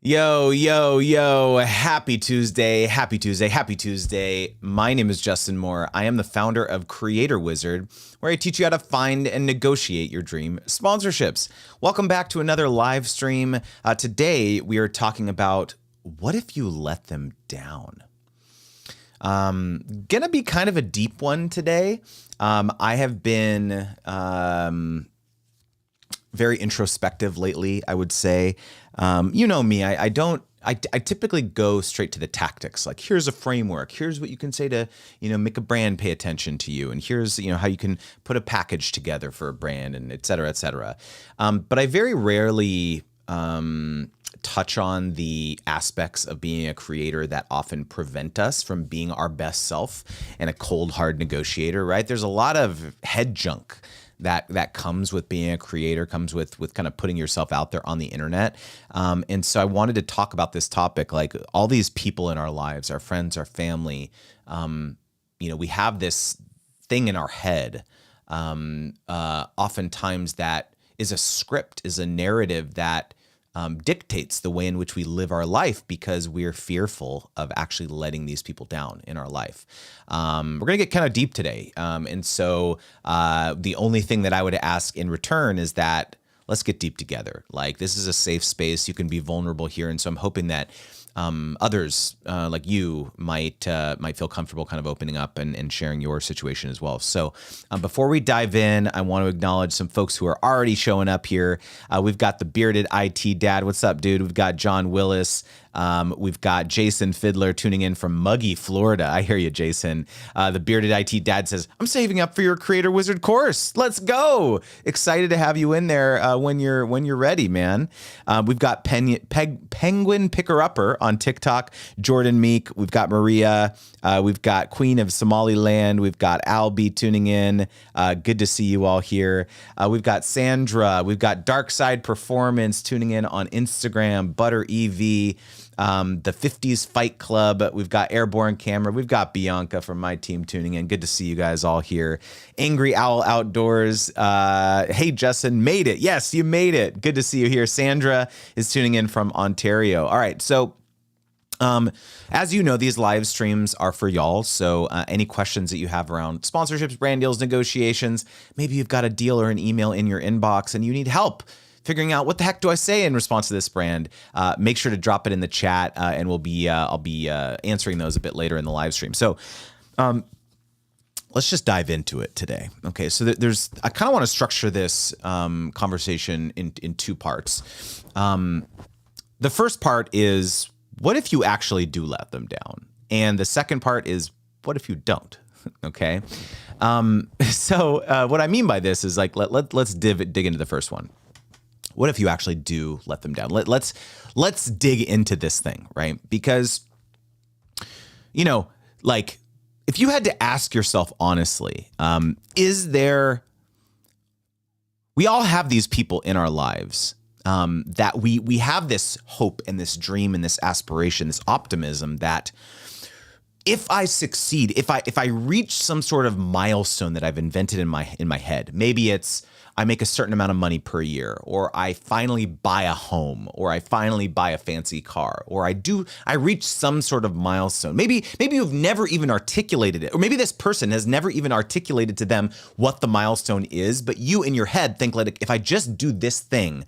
Yo, yo, yo, happy Tuesday, happy Tuesday, happy Tuesday. My name is Justin Moore. I am the founder of Creator Wizard, where I teach you how to find and negotiate your dream sponsorships. Welcome back to another live stream. Today, we are talking about what if you let them down? Gonna be kind of a deep one today. I have been very introspective lately, I would say. You know me, I typically go straight to the tactics. Like, here's a framework. Here's what you can say to, make a brand pay attention to you. And here's, how you can put a package together for a brand, and et cetera, et cetera. But I very rarely touch on the aspects of being a creator that often prevent us from being our best self and a cold, hard negotiator, right? There's a lot of head junk that comes with being a creator, comes with kind of putting yourself out there on the internet. And so I wanted to talk about this topic, like all these people in our lives, our friends, our family, we have this thing in our head, oftentimes that is a script, is a narrative that dictates the way in which we live our life because we're fearful of actually letting these people down in our life. We're going to get kind of deep today. And so the only thing that I would ask in return is that let's get deep together. Like, this is a safe space. You can be vulnerable here. And so I'm hoping that others like you might feel comfortable kind of opening up and sharing your situation as well. So before we dive in, I want to acknowledge some folks who are already showing up here. We've got the Bearded IT Dad. What's up, dude? We've got John Willis. We've got Jason Fiddler tuning in from Muggy, Florida. I hear you, Jason. The Bearded IT Dad says, I'm saving up for your Creator Wizard course. Let's go. Excited to have you in there when you're ready, man. We've got Penguin Picker Upper on TikTok, Jordan Meek. We've got Maria. We've got Queen of Somaliland. We've got Albie tuning in. Good to see you all here. We've got Sandra. We've got Dark Side Performance tuning in on Instagram, Butter EV. The 50s Fight Club. We've got Airborne Camera. We've got Bianca from my team tuning in. Good to see you guys all here. Angry Owl Outdoors. Hey, Justin, made it. Yes, you made it. Good to see you here. Sandra is tuning in from Ontario. All right, so as you know, these live streams are for y'all. So any questions that you have around sponsorships, brand deals, negotiations, maybe you've got a deal or an email in your inbox and you need help figuring out what the heck do I say in response to this brand, make sure to drop it in the chat, and I'll be answering those a bit later in the live stream. So let's just dive into it today. Okay, so I kind of want to structure this conversation in two parts. The first part is, what if you actually do let them down? And the second part is, what if you don't? Okay, so what I mean by this is, like, let's dig into the first one. What if you actually do let them down? Let's dig into this thing, right? Because, like, if you had to ask yourself honestly, we all have these people in our lives that we have this hope and this dream and this aspiration, this optimism that if I succeed, if I reach some sort of milestone that I've invented in my head, maybe it's I make a certain amount of money per year, or I finally buy a home, or I finally buy a fancy car, or I reach some sort of milestone. Maybe you've never even articulated it, or maybe this person has never even articulated to them what the milestone is, but you in your head think, like, if I just do this thing,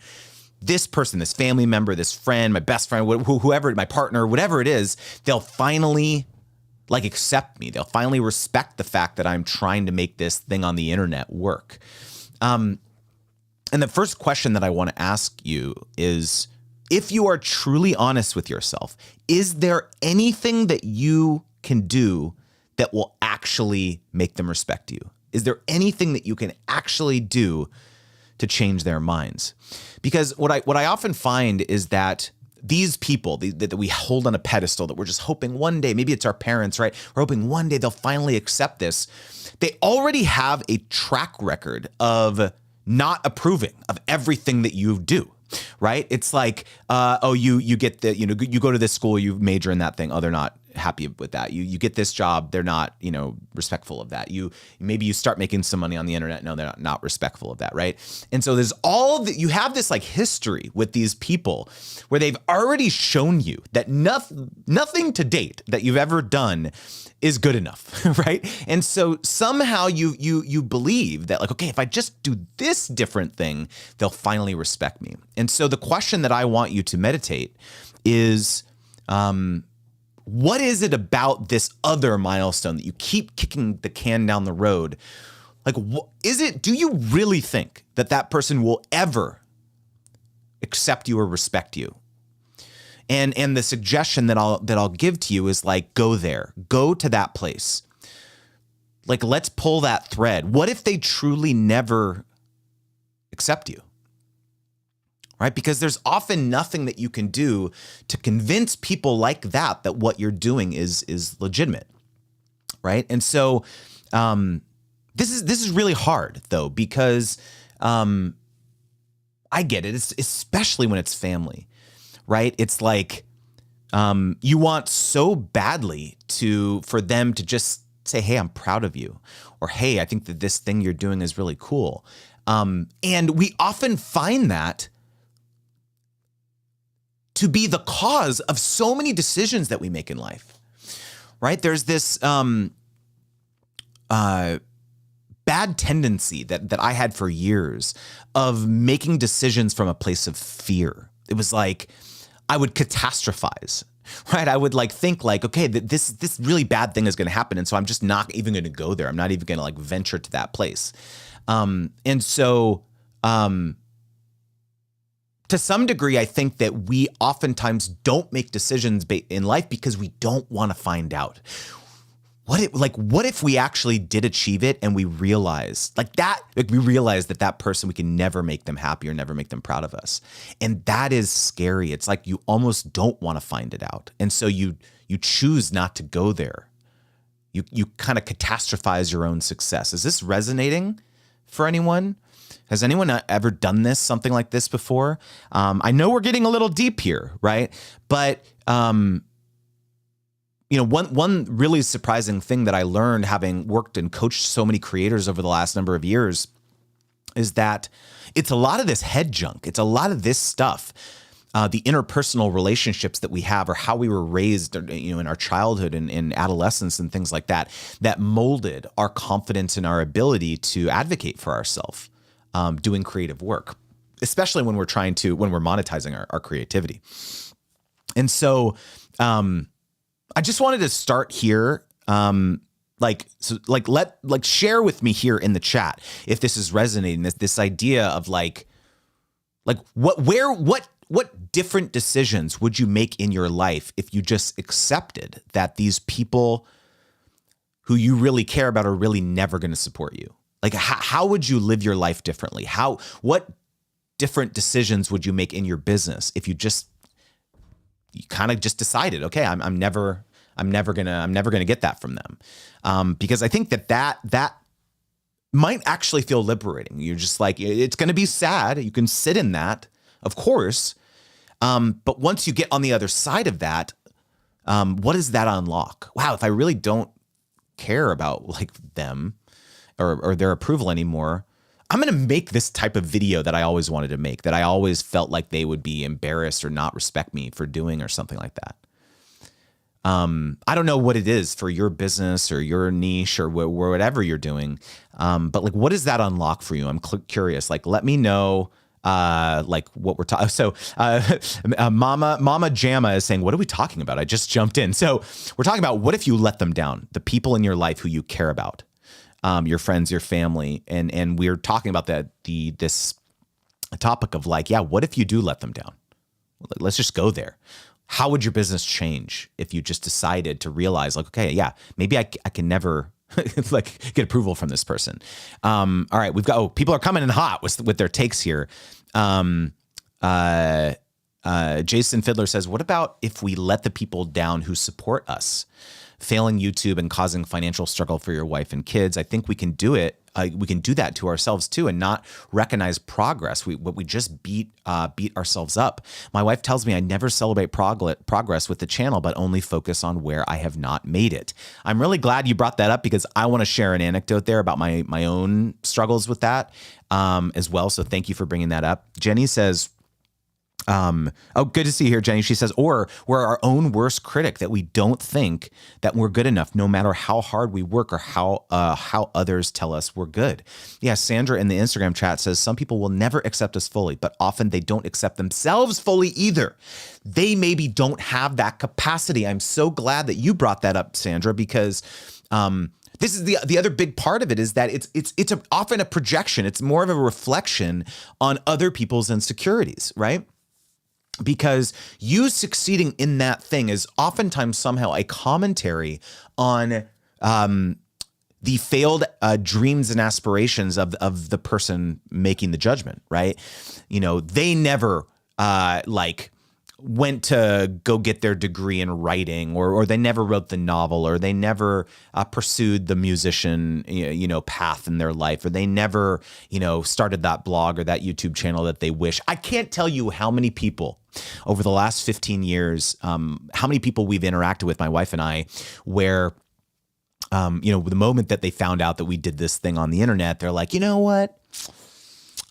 this person, this family member, this friend, my best friend, whoever, my partner, whatever it is, they'll finally accept me. They'll finally respect the fact that I'm trying to make this thing on the internet work. And the first question that I want to ask you is, if you are truly honest with yourself, is there anything that you can do that will actually make them respect you? Is there anything that you can actually do to change their minds? Because what I often find is that these people that we hold on a pedestal, that we're just hoping one day, maybe it's our parents, right? We're hoping one day they'll finally accept this. They already have a track record of not approving of everything that you do, right? It's like, you get you go to this school, you major in that thing. Oh, they're not happy with that. You get this job, they're not, respectful of that. Maybe you start making some money on the internet. No, they're not respectful of that, right? And so there's you have this like history with these people where they've already shown you that nothing to date that you've ever done is good enough, right? And so somehow you believe that like, okay, if I just do this different thing, they'll finally respect me. And so the question that I want you to meditate is, what is it about this other milestone that you keep kicking the can down the road? Like, do you really think that person will ever accept you or respect you? And the suggestion that I'll give to you is like, go there, go to that place. Like, let's pull that thread. What if they truly never accept you? Right? Because there's often nothing that you can do to convince people like that what you're doing is legitimate. Right? And so this is really hard though, because I get it. It's especially when it's family, right? It's like you want so badly for them to just say, hey, I'm proud of you, or hey, I think that this thing you're doing is really cool. And we often find that to be the cause of so many decisions that we make in life, right? There's this bad tendency that I had for years of making decisions from a place of fear. It was like I would catastrophize, right? I would like think like, okay, this really bad thing is going to happen, and so I'm just not even going to go there. I'm not even going to like venture to that place. And so to some degree, I think that we oftentimes don't make decisions in life because we don't want to find out. What if we actually did achieve it and we realized that person, we can never make them happy or never make them proud of us. And that is scary. It's like you almost don't want to find it out. And so you choose not to go there. You kind of catastrophize your own success. Is this resonating for anyone? Has anyone ever done something like this before? I know we're getting a little deep here, right? But one really surprising thing that I learned having worked and coached so many creators over the last number of years is that it's a lot of this head junk. It's a lot of this stuff, the interpersonal relationships that we have, or how we were raised, in our childhood and in adolescence and things like that, that molded our confidence and our ability to advocate for ourselves. Doing creative work, especially when we're monetizing our creativity. And so, I just wanted to start here. Share with me here in the chat if this is resonating, this idea of what different decisions would you make in your life if you just accepted that these people who you really care about are really never going to support you? Like, how would you live your life differently? What different decisions would you make in your business if you kind of just decided, okay, I'm never gonna get that from them, because I think that might actually feel liberating. You're just like, it's going to be sad. You can sit in that, of course, but once you get on the other side of that, what does that unlock? Wow, if I really don't care about like them or their approval anymore, I'm going to make this type of video that I always wanted to make, that I always felt like they would be embarrassed or not respect me for doing, or something like that. I don't know what it is for your business or your niche or whatever you're doing. But like, what does that unlock for you? I'm curious. Like, let me know, like what we're talking. So, Mama Jamma is saying, what are we talking about? I just jumped in. So we're talking about, what if you let them down? The people in your life who you care about. Your friends, your family, and we're talking about this topic of like, yeah, what if you do let them down? Let's just go there. How would your business change if you just decided to realize, like, okay, yeah, maybe I can never like get approval from this person. All right, people are coming in hot with their takes here. Jason Fiddler says, what about if we let the people down who support us? Failing YouTube and causing financial struggle for your wife and kids. I think we can do it. We can do that to ourselves too, and not recognize progress. We just beat ourselves up. My wife tells me I never celebrate progress with the channel, but only focus on where I have not made it. I'm really glad you brought that up, because I want to share an anecdote there about my own struggles with that as well. So thank you for bringing that up. Jenny says, oh, good to see you here, Jenny. She says, or we're our own worst critic, that we don't think that we're good enough, no matter how hard we work or how others tell us we're good. Yeah, Sandra in the Instagram chat says, some people will never accept us fully, but often they don't accept themselves fully either. They maybe don't have that capacity. I'm so glad that you brought that up, Sandra, because this is the other big part of it, is that it's often a projection. It's more of a reflection on other people's insecurities, right? Because you succeeding in that thing is oftentimes somehow a commentary on the failed dreams and aspirations of the person making the judgment, right? You know, they never went to go get their degree in writing, or they never wrote the novel, or they never pursued the musician, path in their life, or they never, started that blog or that YouTube channel that they wish. I can't tell you how many people over the last 15 years, how many people we've interacted with, my wife and I, where, the moment that they found out that we did this thing on the internet, they're like, you know what?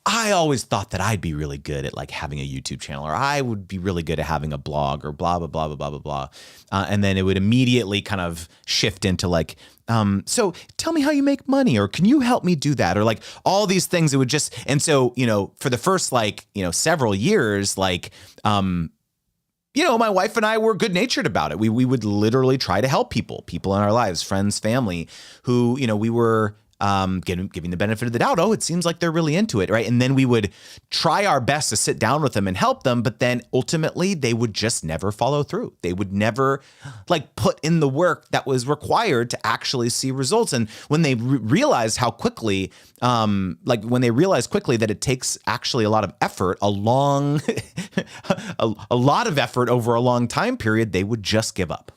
I always thought that I'd be really good at having a YouTube channel, or I would be really good at having a blog, or blah, blah, blah, blah, blah, blah, blah. And then it would immediately kind of shift into so tell me how you make money, or can you help me do that? Or all these things. It would just, and so, for the first several years, my wife and I were good natured about it. We would literally try to help people in our lives, friends, family, who, we were giving the benefit of the doubt. Oh, it seems like they're really into it, right? And then we would try our best to sit down with them and help them, but then ultimately they would just never follow through. They would never put in the work that was required to actually see results. And when they realized how quickly, when they realized quickly that it takes actually a lot of effort, a lot of effort over a long time period, they would just give up.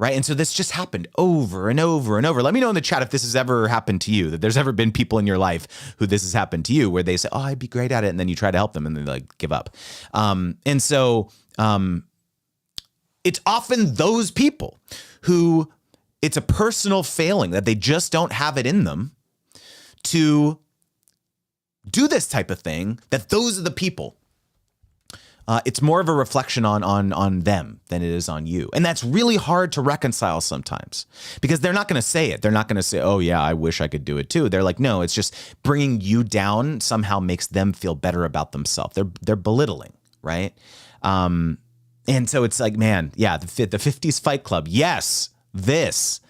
Right. And so this just happened over and over and over. Let me know in the chat if this has ever happened to you, that there's ever been people in your life who this has happened to you, where they say, oh, I'd be great at it. And then you try to help them and they give up. And so it's often those people who it's a personal failing, that they just don't have it in them to do this type of thing, that those are the people. It's more of a reflection on them than it is on you. And that's really hard to reconcile sometimes, because they're not going to say it. They're not going to say, oh, yeah, I wish I could do it too. They're like, no, it's just bringing you down somehow makes them feel better about themselves. They're belittling, right? And so it's man, yeah, the 50s Fight Club. Yes, this.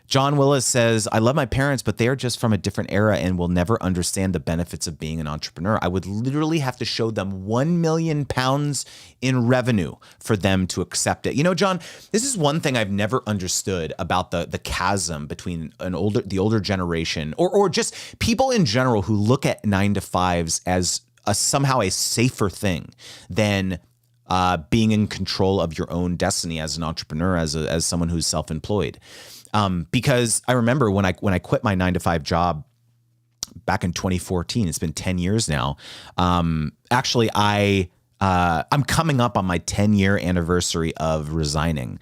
John Willis says, I love my parents, but they are just from a different era and will never understand the benefits of being an entrepreneur. I would literally have to show them 1 million pounds in revenue for them to accept it. John, this is one thing I've never understood about the chasm between the older generation or just people in general who look at 9-to-5s as somehow a safer thing than being in control of your own destiny as an entrepreneur, as someone who's self-employed. Because I remember when I quit my 9-to-5 job back in 2014, it's been 10 years now. Actually, I'm coming up on my 10-year anniversary of resigning.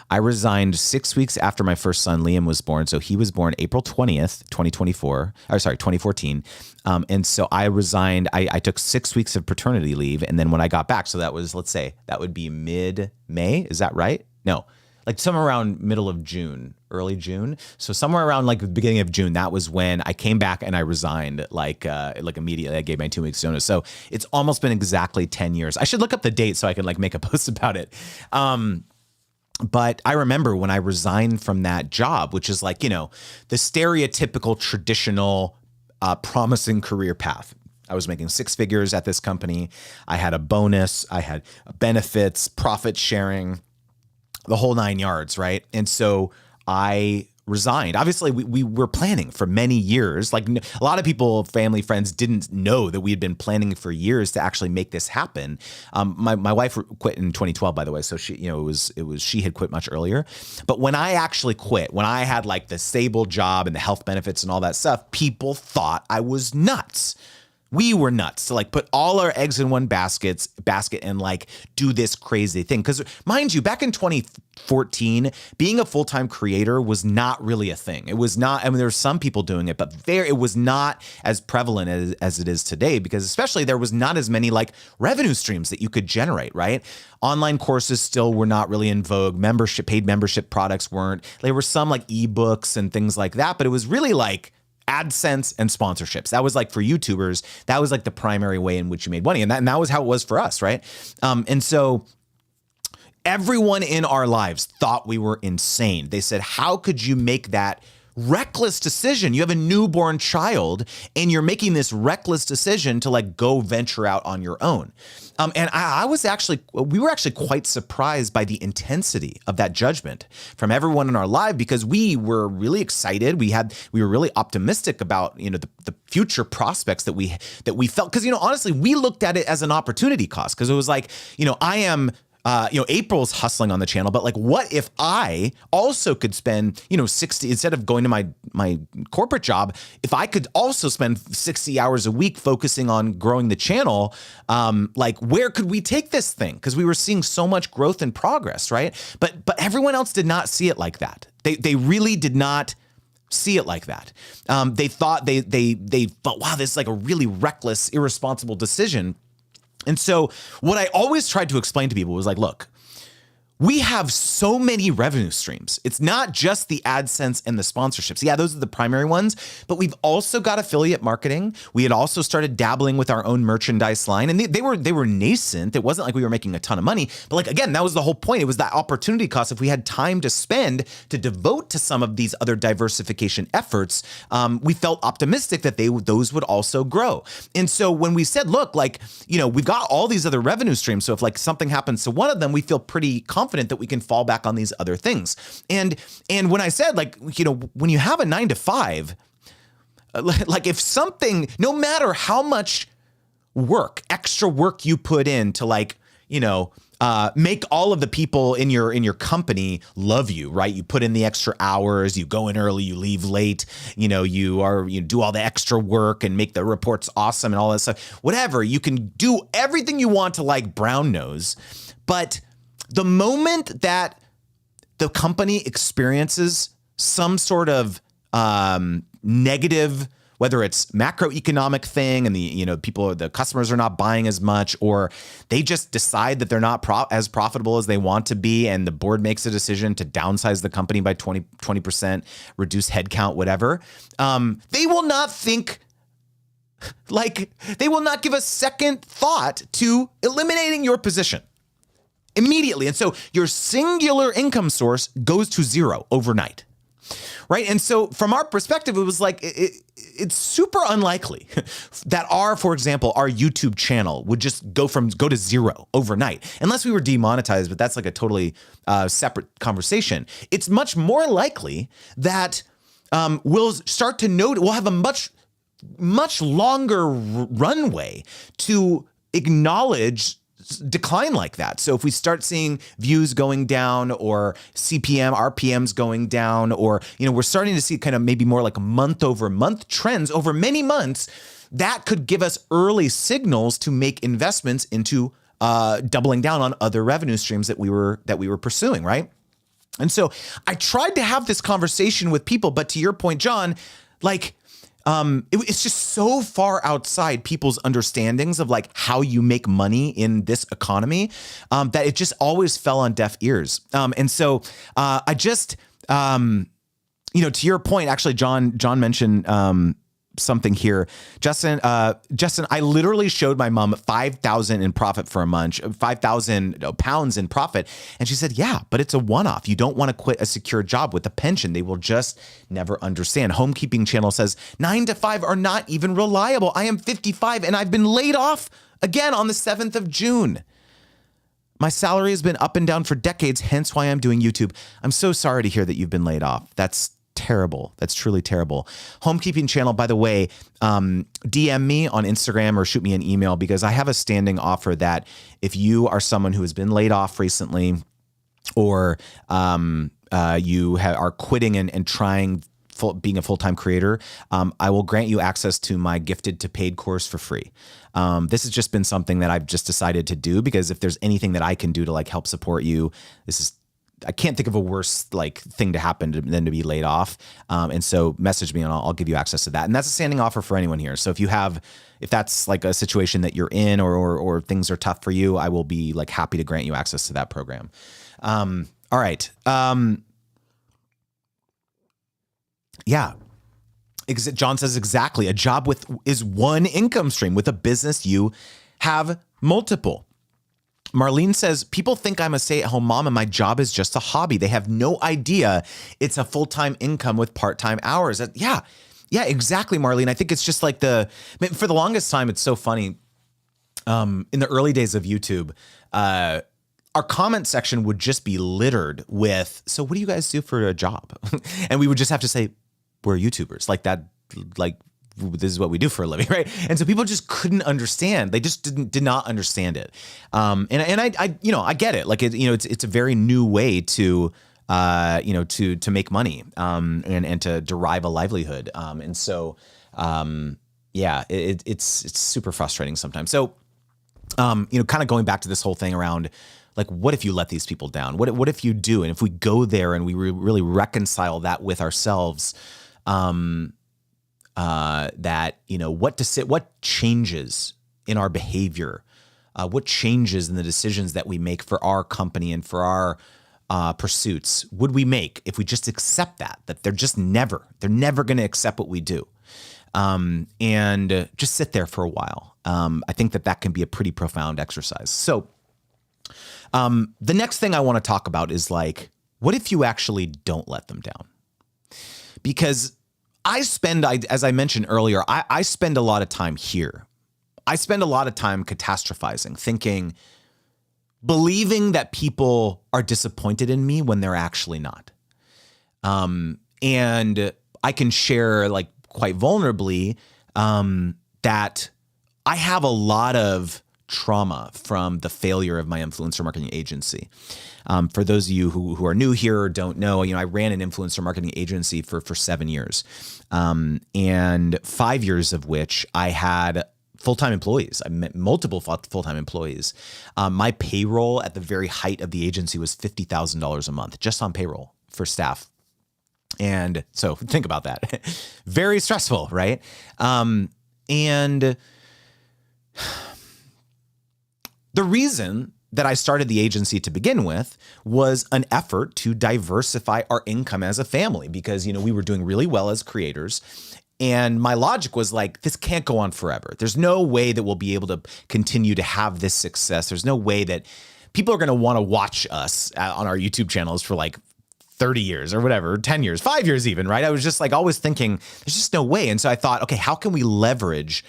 I resigned 6 weeks after my first son, Liam, was born. So he was born April 20th, 2014. And so I resigned. I took 6 weeks of paternity leave. And then when I got back, so that was, let's say that would be mid-May. Is that right? No. Somewhere around middle of June, early June. So somewhere around the beginning of June, that was when I came back and I resigned immediately. I gave my 2 weeks notice. So it's almost been exactly 10 years. I should look up the date so I can make a post about it. But I remember when I resigned from that job, which is the stereotypical traditional promising career path. I was making 6 figures at this company. I had a bonus. I had benefits, profit sharing, the whole 9 yards, right? And so I resigned. Obviously, we were planning for many years. Like a lot of people, family, friends didn't know that we had been planning for years to actually make this happen. My wife quit in 2012, by the way. So she, it was she had quit much earlier. But when I actually quit, when I had like the stable job and the health benefits and all that stuff, people thought I was nuts. We were nuts to like put all our eggs in one basket and like do this crazy thing. Because mind you, back in 2014, being a full-time creator was not really a thing. It was not, I mean, there were some people doing it, but it was not as prevalent as it is today, because especially there was not as many like revenue streams that you could generate, right? Online courses still were not really in vogue. Paid membership products weren't. There were some like ebooks and things like that, but it was really like AdSense and sponsorships. That was like for YouTubers, that was like the primary way in which you made money. And that was how it was for us, right? And so everyone in our lives thought we were insane. They said, how could you make that reckless decision? You have a newborn child and you're making this reckless decision to like go venture out on your own. And we were actually quite surprised by the intensity of that judgment from everyone in our life, because we were really excited. We were really optimistic about, the future prospects that we felt, because, honestly, we looked at it as an opportunity cost, because it was like, I am, April's hustling on the channel, but like, what if I also could spend, 60, instead of going to my corporate job, if I could also spend 60 hours a week focusing on growing the channel, like where could we take this thing? Because we were seeing so much growth and progress, right? But everyone else did not see it like that. They really did not see it like that. They thought they thought, wow, this is like a really reckless, irresponsible decision. And so what I always tried to explain to people was like, look, we have so many revenue streams. It's not just the AdSense and the sponsorships. Yeah, those are the primary ones, but we've also got affiliate marketing. We had also started dabbling with our own merchandise line, and they were nascent. It wasn't like we were making a ton of money, but like, again, that was the whole point. It was that opportunity cost. If we had time to spend to devote to some of these other diversification efforts, we felt optimistic that those would also grow. And so when we said, look, like, we've got all these other revenue streams. So if like something happens to one of them, we feel pretty confident that we can fall back on these other things. And when I said, like, when you have a 9-to-5, like if something, no matter how much extra work you put in to like, make all of the people in your company love you, right? You put in the extra hours, you go in early, you leave late, you do all the extra work and make the reports awesome and all that stuff. Whatever, you can do everything you want to like brown nose, but the moment that the company experiences some sort of negative, whether it's macroeconomic thing and the customers are not buying as much, or they just decide that they're not as profitable as they want to be, and the board makes a decision to downsize the company by 20%, reduce headcount, whatever, they will not think, like, they will not give a second thought to eliminating your position immediately. And so your singular income source goes to zero overnight, right? And so from our perspective, it was like, it's super unlikely that for example, our YouTube channel would just go to zero overnight, unless we were demonetized, but that's like a totally separate conversation. It's much more likely that we'll have a much longer runway to acknowledge decline like that. So if we start seeing views going down, or RPMs going down, or, we're starting to see kind of maybe more like month over month trends over many months, that could give us early signals to make investments into doubling down on other revenue streams that we were pursuing, right? And so I tried to have this conversation with people, but to your point, John, like, it's just so far outside people's understandings of like how you make money in this economy, that it just always fell on deaf ears. And so I just, to your point, actually, John mentioned something here. Justin, I literally showed my mom 5,000 in profit for a month, 5,000 pounds in profit. And she said, yeah, but it's a one-off. You don't want to quit a secure job with a pension. They will just never understand. Homekeeping Channel says 9-to-5 are not even reliable. I am 55 and I've been laid off again on the 7th of June. My salary has been up and down for decades, hence why I'm doing YouTube. I'm so sorry to hear that you've been laid off. That's terrible. That's truly terrible. Homekeeping channel, by the way, DM me on Instagram or shoot me an email, because I have a standing offer that if you are someone who has been laid off recently, or you are quitting and trying being a full-time creator, I will grant you access to my gifted to paid course for free. This has just been something that I've just decided to do, because if there's anything that I can do to like help support you, I can't think of a worse like thing to happen than to be laid off. And so message me and I'll give you access to that. And that's a standing offer for anyone here. So if that's like a situation that you're in, or things are tough for you, I will be like happy to grant you access to that program. All right. Yeah. John says exactly. A job is one income stream. With a business, you have multiple. Marlene says, people think I'm a stay-at-home mom and my job is just a hobby. They have no idea it's a full-time income with part-time hours. Yeah, exactly, Marlene. I think it's just like for the longest time, it's so funny. In the early days of YouTube, our comment section would just be littered with, so what do you guys do for a job? And we would just have to say, we're YouTubers. Like that, like this is what we do for a living, right? And so people just couldn't understand. They just did not understand it. And I get it. Like it's a very new way to make money, and to derive a livelihood. And so it's super frustrating sometimes. So kind of going back to this whole thing around, like, what if you let these people down? What if you do? And if we go there and we really reconcile that with ourselves, what changes in our behavior, what changes in the decisions that we make for our company and for our pursuits would we make if we just accept that they're never going to accept what we do, and just sit there for a while. I think that can be a pretty profound exercise. So the next thing I want to talk about is like, what if you actually don't let them down? Because as I mentioned earlier, I spend a lot of time here. I spend a lot of time catastrophizing, believing that people are disappointed in me when they're actually not. And I can share like quite vulnerably that I have a lot of trauma from the failure of my influencer marketing agency. For those of you who are new here or don't know, I ran an influencer marketing agency for 7 years, and 5 years of which I had full-time employees. I met multiple full-time employees. My payroll at the very height of the agency was $50,000 a month just on payroll for staff. And so think about that. Very stressful, right? And the reason that I started the agency to begin with was an effort to diversify our income as a family, because, we were doing really well as creators. And my logic was like, this can't go on forever. There's no way that we'll be able to continue to have this success. There's no way that people are going to want to watch us on our YouTube channels for like 30 years or whatever, 10 years, 5 years even, right? I was just like always thinking there's just no way. And so I thought, okay, how can we leverage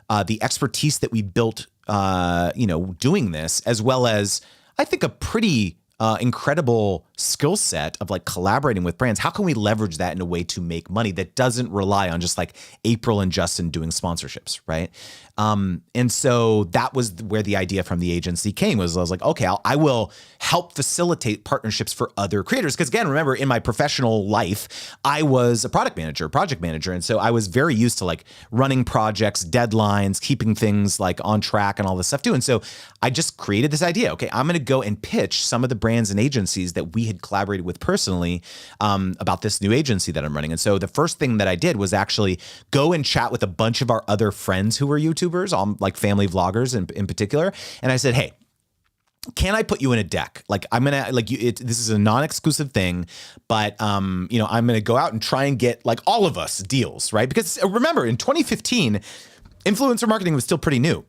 the expertise that we built, doing this, as well as I think a pretty incredible skill set of like collaborating with brands. How can we leverage that in a way to make money that doesn't rely on just like April and Justin doing sponsorships, right? And so that was where the idea from the agency came. I was like, okay, I will help facilitate partnerships for other creators. Because again, remember, in my professional life, I was a project manager. And so I was very used to like running projects, deadlines, keeping things like on track and all this stuff too. And so I just created this idea. Okay, I'm going to go and pitch some of the brands and agencies that we had collaborated with personally about this new agency that I'm running. And so the first thing that I did was actually go and chat with a bunch of our other friends who were YouTubers, like family vloggers in particular. And I said, hey, can I put you in a deck? Like I'm going to this is a non-exclusive thing, but I'm going to go out and try and get like all of us deals, right? Because remember in 2015, influencer marketing was still pretty new.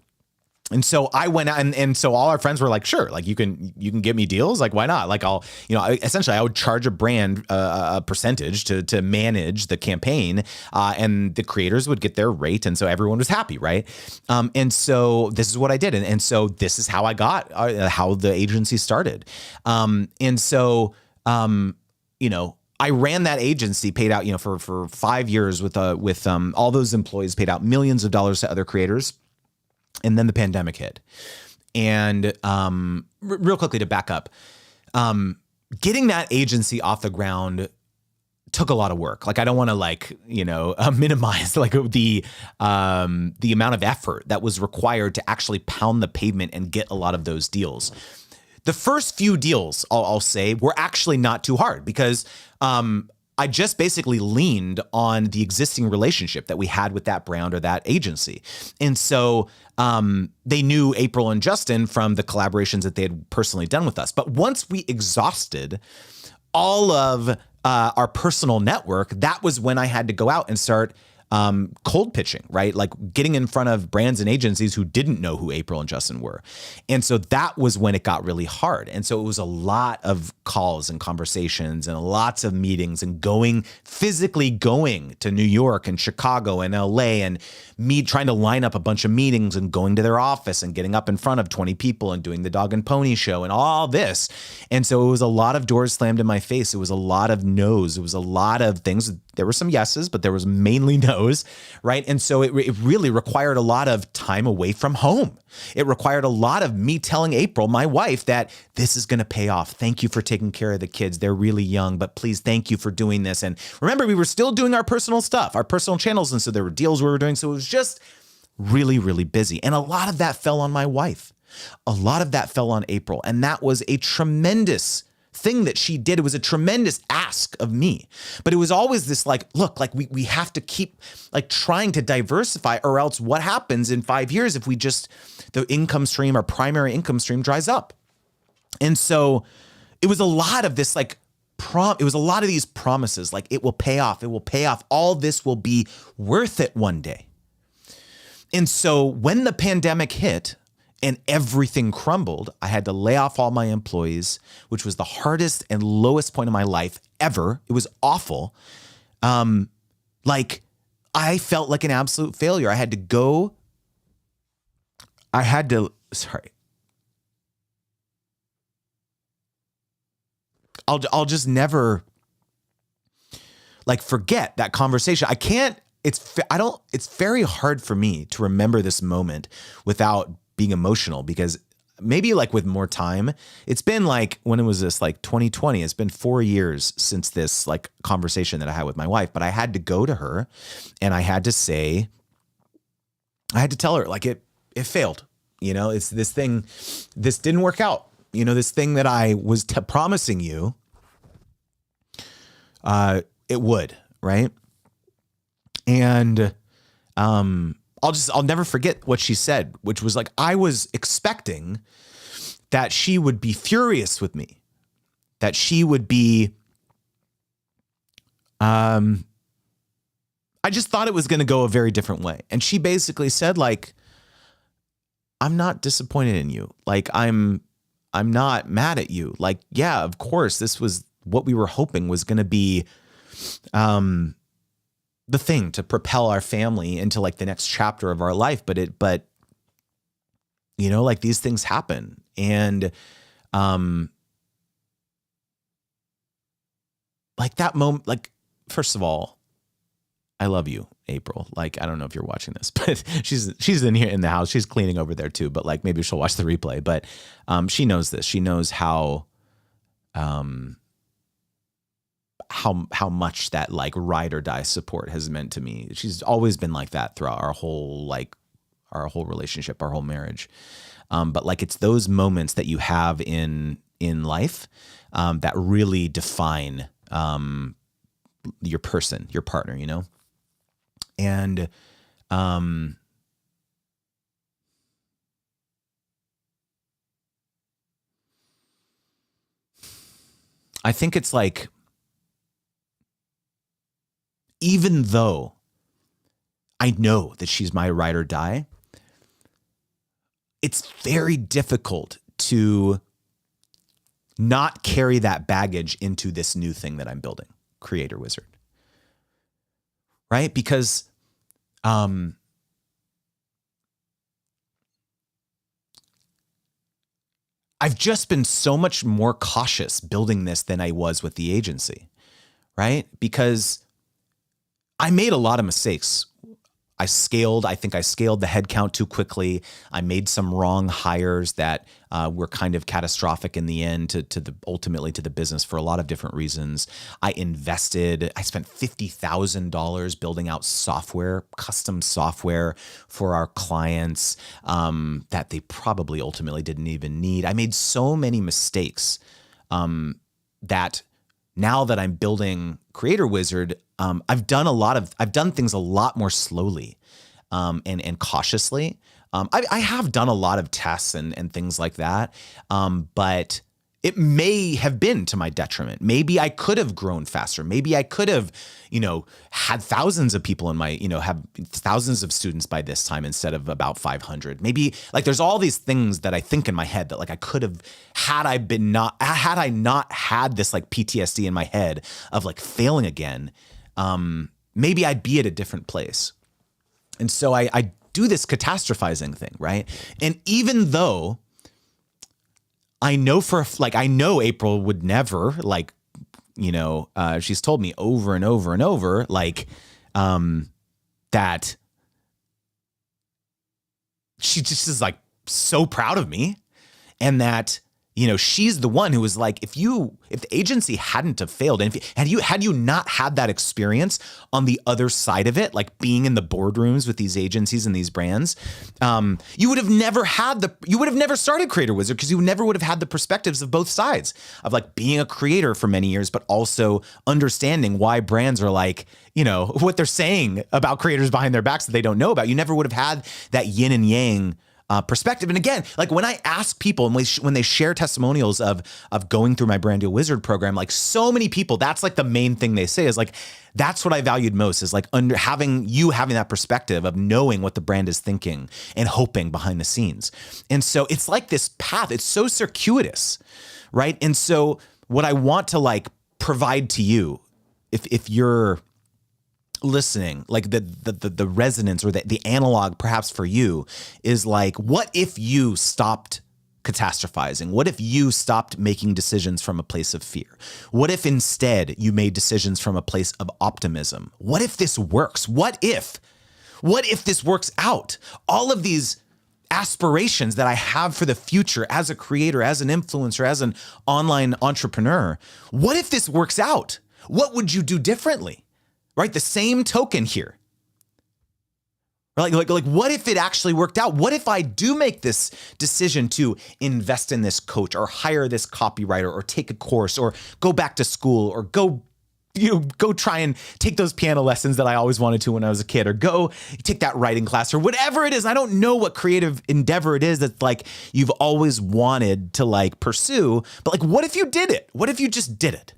And so I went out and so all our friends were like, sure, like you can get me deals. Like, why not? Like essentially I would charge a brand a percentage to manage the campaign, and the creators would get their rate. And so everyone was happy. Right. And so this is what I did. And so this is how I got, how the agency started. And so, I ran that agency, paid out, for 5 years with all those employees, paid out millions of dollars to other creators. And then the pandemic hit. And real quickly to back up, getting that agency off the ground took a lot of work. Like, I don't want to minimize the amount of effort that was required to actually pound the pavement and get a lot of those deals. The first few deals, I'll say, were actually not too hard because I just basically leaned on the existing relationship that we had with that brand or that agency. And so they knew April and Justin from the collaborations that they had personally done with us. But once we exhausted all of our personal network, that was when I had to go out and start cold pitching, right? Like getting in front of brands and agencies who didn't know who April and Justin were. And so that was when it got really hard. And so it was a lot of calls and conversations and lots of meetings and physically going to New York and Chicago and LA and me trying to line up a bunch of meetings and going to their office and getting up in front of 20 people and doing the dog and pony show and all this. And so it was a lot of doors slammed in my face. It was a lot of no's. It was a lot of things. There were some yeses, but there was mainly no's, right? And so it really required a lot of time away from home. It required a lot of me telling April, my wife, that this is going to pay off. Thank you for taking care of the kids. They're really young, but please, thank you for doing this. And remember, we were still doing our personal stuff, our personal channels. And so there were deals we were doing. So it was just really, really busy. And a lot of that fell on my wife. A lot of that fell on April. And that was a tremendous thing that she did. It was a tremendous ask of me, but it was always this we have to keep trying to diversify, or else what happens in 5 years if the income stream, our primary income stream, dries up. And so it was a lot of this it was a lot of these promises, like it will pay off, all this will be worth it one day. And so when the pandemic hit and everything crumbled, I had to lay off all my employees, which was the hardest and lowest point of my life ever. It was awful. I felt like an absolute failure. I'll just never forget that conversation. It's very hard for me to remember this moment without being emotional, because maybe with more time, it's been when it was this 2020, it's been 4 years since this conversation that I had with my wife, but I had to go to her and I had to tell her it failed. It's this thing, this didn't work out. This thing that I was promising you, it would, right? And, I'll never forget what she said, which was I was expecting that she would be furious with me, that she would be, I just thought it was going to go a very different way. And she basically said I'm not disappointed in you. I'm not mad at you. Yeah, of course, this was what we were hoping was going to be, the thing to propel our family into the next chapter of our life. But these things happen. And, that moment, first of all, I love you, April. I don't know if you're watching this, but she's in here in the house. She's cleaning over there too, but maybe she'll watch the replay, but, she knows this. She knows how much that ride or die support has meant to me. She's always been like that throughout our whole relationship, our whole marriage. But it's those moments that you have in life that really define your person, your partner, and I think it's even though I know that she's my ride or die, it's very difficult to not carry that baggage into this new thing that I'm building, Creator Wizard. Right? Because I've just been so much more cautious building this than I was with the agency. right? Because I made a lot of mistakes. I think I scaled the headcount too quickly. I made some wrong hires that were kind of catastrophic in the end ultimately to the business for a lot of different reasons. I spent $50,000 building out custom software for our clients that they probably ultimately didn't even need. I made so many mistakes that now that I'm building Creator Wizard, I've done things a lot more slowly and cautiously. I have done a lot of tests and things like that, but it may have been to my detriment. Maybe I could have grown faster. Maybe I could have, had thousands of people have thousands of students by this time instead of about 500. Maybe there's all these things that I think in my head that I could have, had I not had this PTSD in my head of failing again, maybe I'd be at a different place. And so I do this catastrophizing thing, right? And even though I know I know April would never she's told me over and over and over, that she just is so proud of me, and that, she's the one who was if the agency hadn't have failed, and had you not had that experience on the other side of it, being in the boardrooms with these agencies and these brands, you would have never started Creator Wizard, because you never would have had the perspectives of both sides of being a creator for many years, but also understanding why brands are what they're saying about creators behind their backs that they don't know about. You never would have had that yin and yang perspective. And again, when I ask people and when they share testimonials of going through my Brand Deal Wizard program, so many people, that's the main thing they say is that's what I valued most, is having that perspective of knowing what the brand is thinking and hoping behind the scenes. And so it's this path, it's so circuitous, right? And so what I want to provide to you, if you're listening, the resonance or the analog perhaps for you is what if you stopped catastrophizing? What if you stopped making decisions from a place of fear? What if instead you made decisions from a place of optimism? What if this works? What if this works out? All of these aspirations that I have for the future as a creator, as an influencer, as an online entrepreneur, what if this works out? What would you do differently? Right? The same token here. What if it actually worked out? What if I do make this decision to invest in this coach, or hire this copywriter, or take a course, or go back to school, or go try and take those piano lessons that I always wanted to when I was a kid, or go take that writing class, or whatever it is. I don't know what creative endeavor it is that you've always wanted to pursue, but what if you did it? What if you just did it?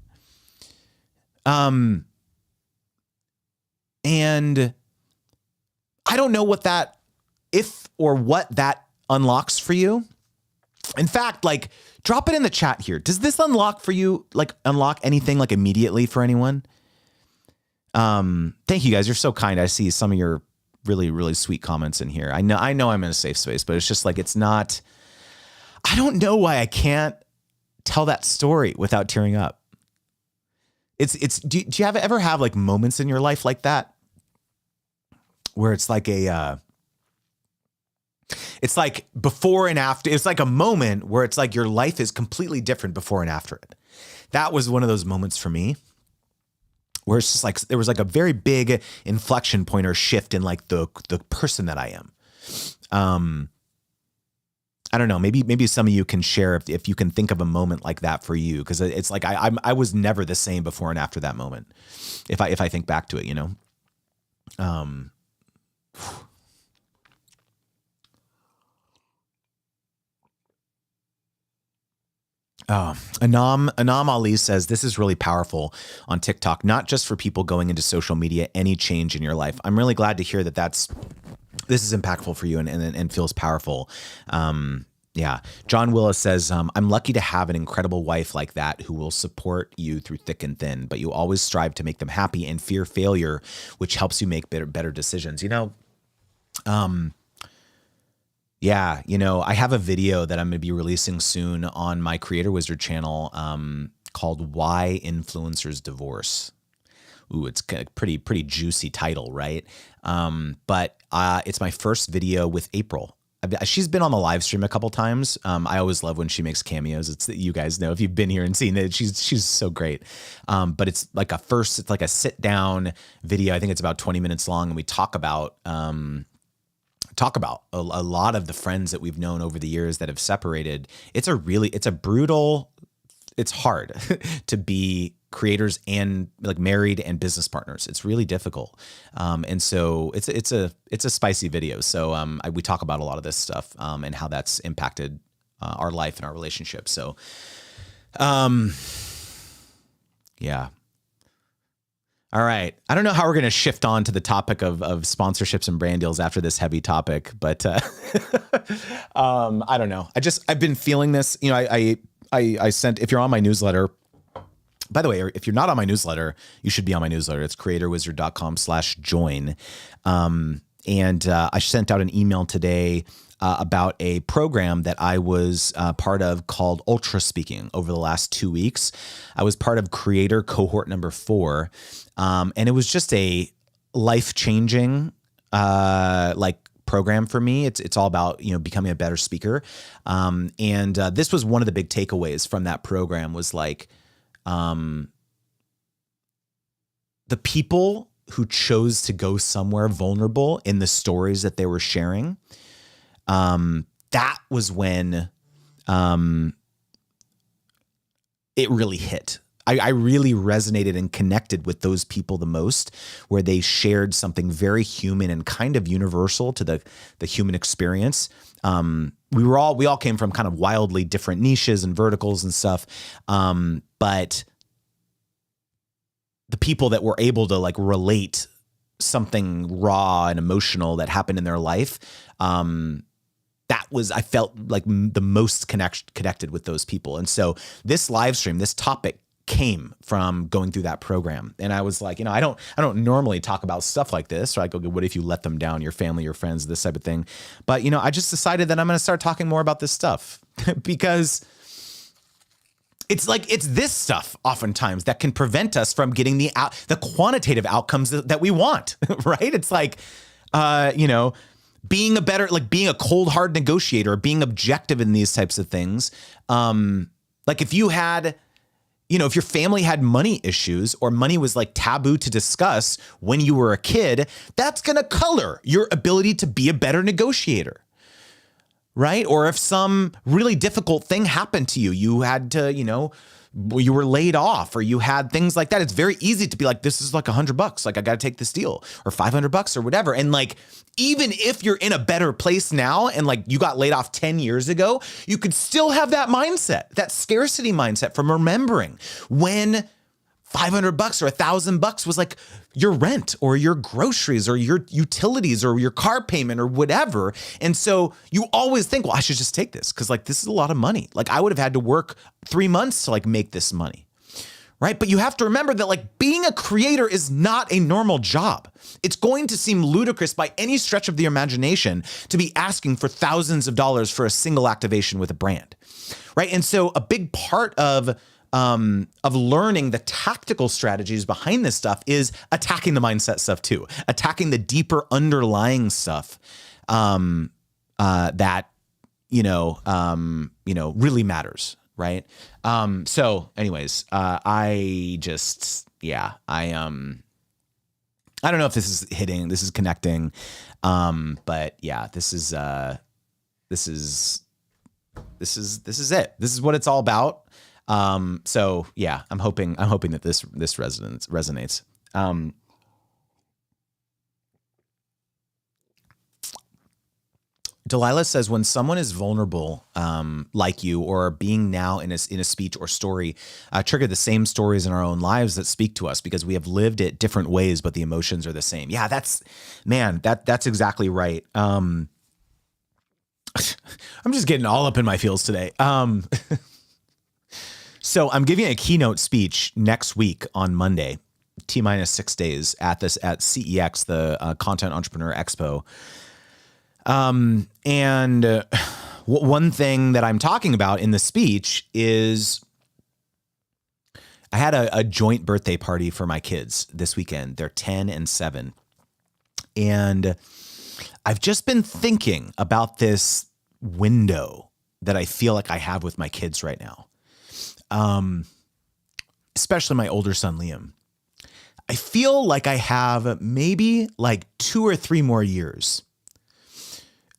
And I don't know what that unlocks for you. In fact, drop it in the chat here. Does this unlock for you, unlock anything immediately for anyone? Thank you guys. You're so kind. I see some of your really, really sweet comments in here. I know I'm in a safe space, but it's just it's not, I don't know why I can't tell that story without tearing up. Do you ever have moments in your life like that? Where it's it's before and after. It's a moment where it's your life is completely different before and after it. That was one of those moments for me, where it's just there was a very big inflection point or shift in the person that I am. I don't know. Maybe some of you can share if you can think of a moment like that for you, because it's I was never the same before and after that moment. If I think back to it, Anam Ali says, this is really powerful on TikTok, not just for people going into social media, any change in your life. I'm really glad to hear that this is impactful for you and feels powerful. Yeah. John Willis says, I'm lucky to have an incredible wife like that who will support you through thick and thin, but you always strive to make them happy and fear failure, which helps you make better decisions. Yeah, I have a video that I'm going to be releasing soon on my Creator Wizard channel called Why Influencers Divorce. It's kind of pretty juicy title, right? But it's my first video with April. She's been on the live stream a couple times. I always love when she makes cameos. It's that you guys know if you've been here and seen it. She's so great. But it's like a sit down video. I think it's about 20 minutes long, and we talk about a lot of the friends that we've known over the years that have separated. It's hard to be creators and like married and business partners. It's really difficult. And so it's a spicy video. So we talk about a lot of this stuff and how that's impacted our life and our relationship. So yeah. All right. I don't know how we're going to shift on to the topic of sponsorships and brand deals after this heavy topic, but I don't know. I've been feeling this. You know, I sent, if you're on my newsletter, by the way, if you're not on my newsletter, you should be on my newsletter. It's creatorwizard.com/join. And I sent out an email today about a program that I was part of called Ultra Speaking over the last 2 weeks. I was part of creator cohort number 4. And it was just a life-changing program for me. It's all about, becoming a better speaker. And this was one of the big takeaways from that program was like, the people who chose to go somewhere vulnerable in the stories that they were sharing, that was when it really hit. I really resonated and connected with those people the most, where they shared something very human and kind of universal to the human experience. We all came from kind of wildly different niches and verticals and stuff. But the people that were able to like relate something raw and emotional that happened in their life, I felt like the most connected with those people. And so this live stream, this topic came from going through that program. And I was like, I don't normally talk about stuff like this. Or I go, what if you let them down, your family, your friends, this type of thing. But, I just decided that I'm going to start talking more about this stuff because it's this stuff oftentimes that can prevent us from getting the quantitative outcomes that we want, right? It's like, being a cold, hard negotiator, being objective in these types of things. Like if you had, if your family had money issues or money was like taboo to discuss when you were a kid, that's going to color your ability to be a better negotiator. Right? Or if some really difficult thing happened to you, you had to, you were laid off or you had things like that. It's very easy to be like, this is like $100. Like I got to take this deal or $500 or whatever. And like, even if you're in a better place now and like you got laid off 10 years ago, you could still have that mindset, that scarcity mindset from remembering when $500 or $1,000 was like your rent or your groceries or your utilities or your car payment or whatever. And so you always think, well, I should just take this because like this is a lot of money. Like I would have had to work 3 months to like make this money. Right. But you have to remember that like being a creator is not a normal job. It's going to seem ludicrous by any stretch of the imagination to be asking for thousands of dollars for a single activation with a brand. Right. And so a big part of learning the tactical strategies behind this stuff is attacking the mindset stuff too, attacking the deeper underlying stuff that really matters, right? So, anyways, I don't know if this is hitting, this is connecting, but yeah, this is it. This is what it's all about. So yeah, I'm hoping that this resonates. Delilah says, when someone is vulnerable, like you, or being now in a speech or story, trigger the same stories in our own lives that speak to us because we have lived it different ways, but the emotions are the same. Yeah, that's exactly right. I'm just getting all up in my feels today. So I'm giving a keynote speech next week on Monday, T-6 days at CEX, the Content Entrepreneur Expo. And one thing that I'm talking about in the speech is I had a joint birthday party for my kids this weekend. They're 10 and 7. And I've just been thinking about this window that I feel like I have with my kids right now. Especially my older son, Liam. I feel like I have maybe like 2 or 3 more years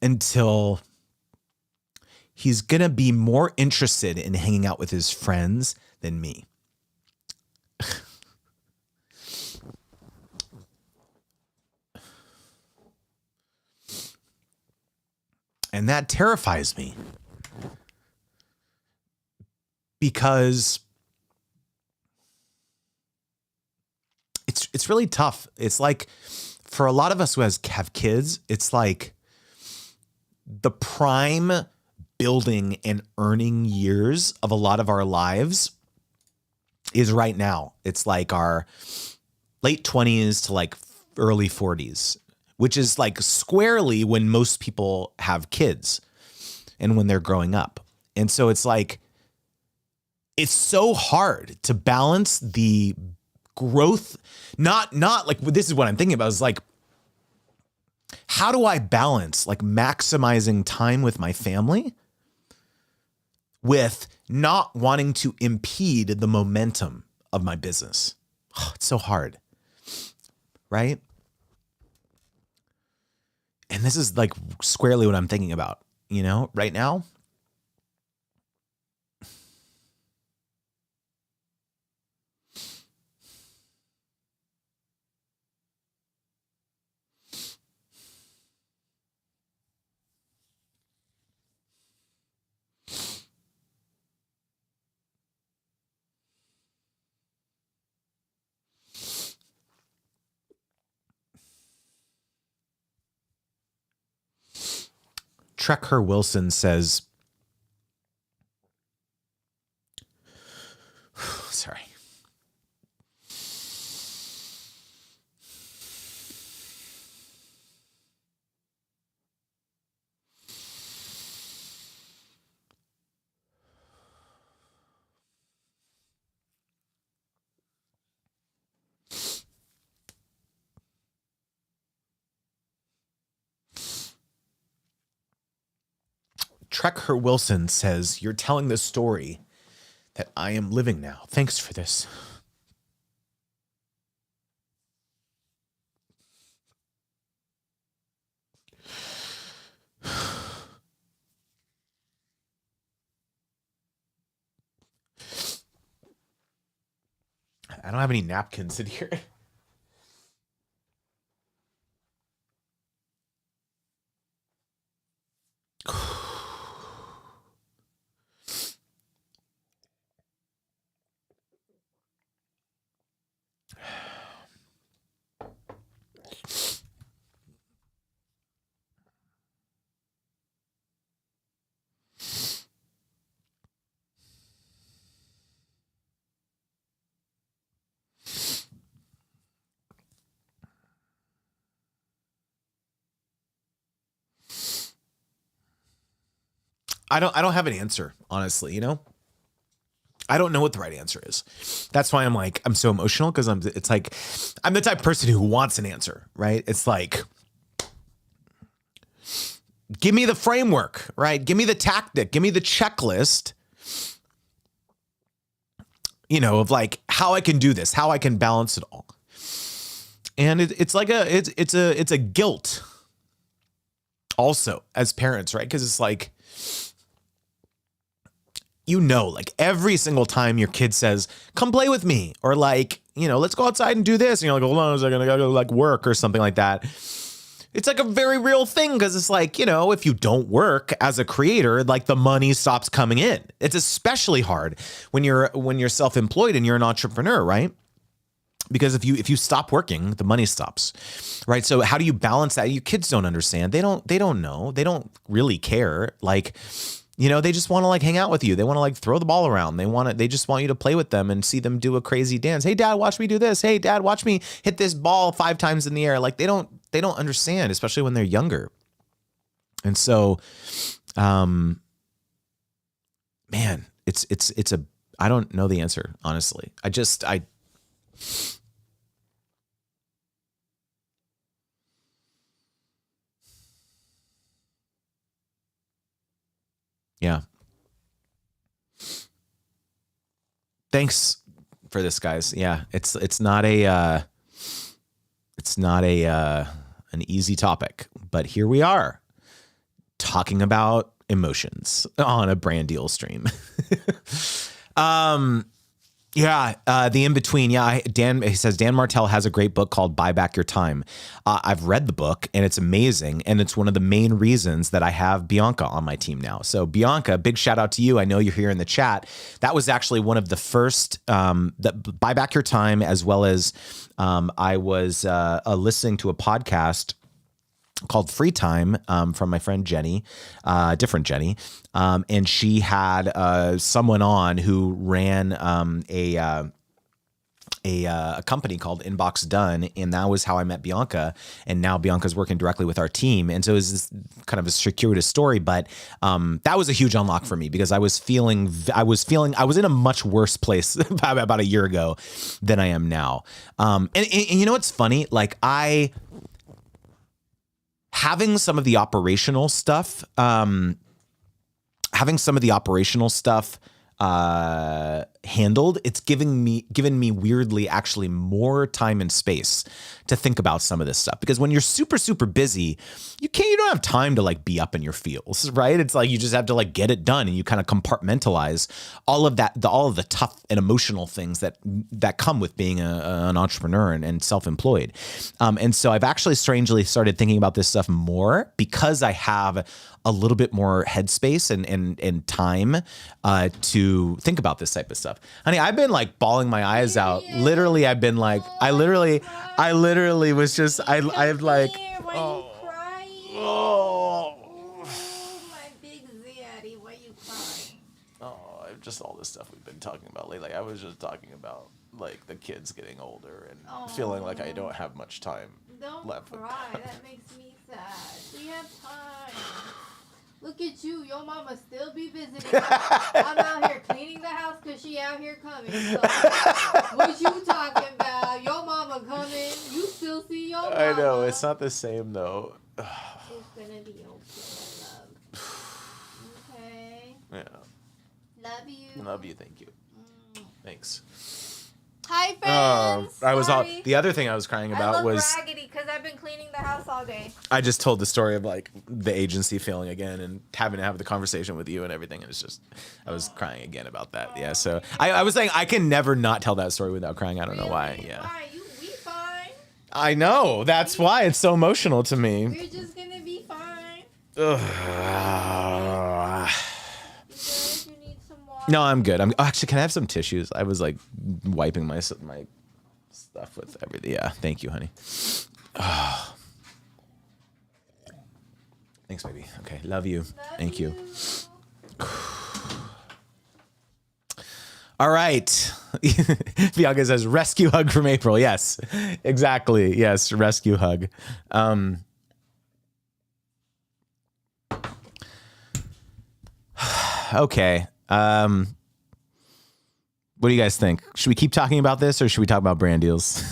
until he's going to be more interested in hanging out with his friends than me. And that terrifies me because it's really tough. It's like for a lot of us who have kids, it's like the prime building and earning years of a lot of our lives is right now. It's like our late 20s to like early 40s, which is like squarely when most people have kids and when they're growing up. And so it's like, it's so hard to balance the growth. Not like, this is what I'm thinking about is like, how do I balance like maximizing time with my family with not wanting to impede the momentum of my business? Oh, it's so hard, right? And this is like squarely what I'm thinking about, right now. Trekker Wilson says, sorry. Trekker Wilson says, you're telling the story that I am living now. Thanks for this. I don't have any napkins in here. I don't have an answer, honestly, I don't know what the right answer is. That's why I'm so emotional, because it's like, I'm the type of person who wants an answer, right? It's like, give me the framework, right? Give me the tactic, give me the checklist, of like how I can do this, how I can balance it all. And it's like it's a guilt also as parents, right? Because it's like, like every single time your kid says, come play with me, or like, let's go outside and do this. And you're like, hold on a second, I gotta go like work or something like that. It's like a very real thing, because it's like, if you don't work as a creator, like the money stops coming in. It's especially hard when you're self-employed and you're an entrepreneur, right? Because if you stop working, the money stops, right? So how do you balance that? Your kids don't understand. They don't know. They don't really care. Like, they just want to like hang out with you. They want to like throw the ball around. They just want you to play with them and see them do a crazy dance. Hey, Dad, watch me do this. Hey, Dad, watch me hit this ball 5 times in the air. Like they don't understand, especially when they're younger. And so, man, it's don't know the answer, honestly. Yeah. Thanks for this, guys. Yeah, it's not an easy topic, but here we are talking about emotions on a brand deal stream. The in-between. Yeah. He says, Dan Martell has a great book called Buy Back Your Time. I've read the book and it's amazing. And it's one of the main reasons that I have Bianca on my team now. So Bianca, big shout out to you. I know you're here in the chat. That was actually one of the first, that Buy Back Your Time, as well as I was listening to a podcast called Free Time from my friend Jenny, different Jenny. And she had someone on who ran a company called Inbox Done. And that was how I met Bianca. And now Bianca's working directly with our team. And so it was this kind of a circuitous story, but that was a huge unlock for me because I was in a much worse place about a year ago than I am now. And you know what's funny? Like having some of the operational stuff, handled, it's given me weirdly actually more time and space to think about some of this stuff, because when you're super, super busy, you don't have time to like be up in your feels, right? It's like you just have to like get it done, and you kind of compartmentalize all of that, all of the tough and emotional things that come with being an entrepreneur and self-employed. And so I've actually strangely started thinking about this stuff more because I have a little bit more headspace and time to think about this type of stuff. Honey, I've been like bawling my eyes out. Literally, I've been like, I literally was just, I've like, oh, my big zaddy, why you crying? Oh, just all this stuff we've been talking about lately. I was just talking about like the kids getting older and feeling like I don't have much time left. Don't cry, that makes me sad. We have time. Look at you, your mama still be visiting. I'm out here cleaning the house because she out here coming. So, what you talking about? Your mama coming. You still see your mama. I know, it's not the same though. It's gonna be okay, love. Okay. Yeah. Love you. Love you, thank you. Thanks. Hi, friends. The other thing I was crying about was raggedy because I've been cleaning the house all day. I just told the story of like the agency failing again and having to have the conversation with you and everything. And it's just, I was crying again about that. Yeah. So I was saying I can never not tell that story without crying. I don't know why. Yeah. Why? We fine. I know. That's why it's so emotional to me. We're just going to be fine. Ugh. You need some water? No, I'm good. Actually, can I have some tissues? I was like wiping my stuff with everything. Yeah, thank you, honey. Oh. Thanks, baby. Okay, love you. Thank you. All right. Bianca says rescue hug from April. Yes, exactly. Yes, rescue hug. Okay. What do you guys think? Should we keep talking about this or should we talk about brand deals?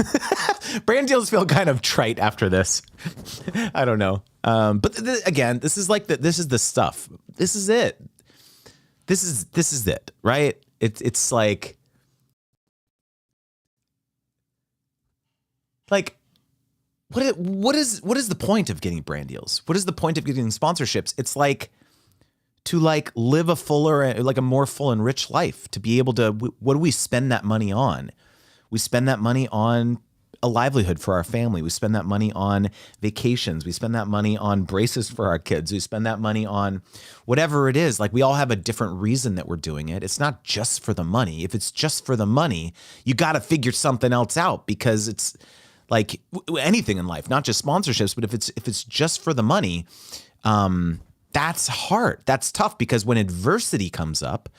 Brand deals feel kind of trite after this. I don't know. But again, this is like this is the stuff. This is it. This is it, right? It's like what is the point of getting brand deals? What is the point of getting sponsorships? It's like to like live a fuller, like a more full and rich life, to be able to, what do we spend that money on? We spend that money on a livelihood for our family. We spend that money on vacations. We spend that money on braces for our kids. We spend that money on whatever it is. Like we all have a different reason that we're doing it. It's not just for the money. If it's just for the money, you got to figure something else out, because it's like anything in life, not just sponsorships, but if it's just for the money, that's hard. That's tough, because when adversity comes up,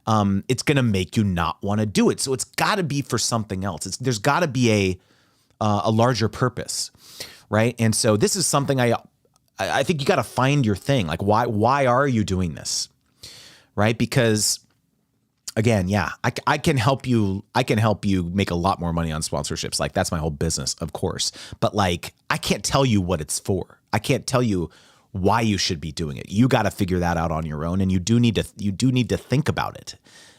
it's going to make you not want to do it. So it's got to be for something else. There's got to be a larger purpose, right? And so this is something I think you got to find your thing. Like why are you doing this, right? Because again, yeah, I can help you. I can help you make a lot more money on sponsorships. Like that's my whole business, of course. But like, I can't tell you what it's for. I can't tell you why you should be doing it. You got to figure that out on your own. And you do need to think about it.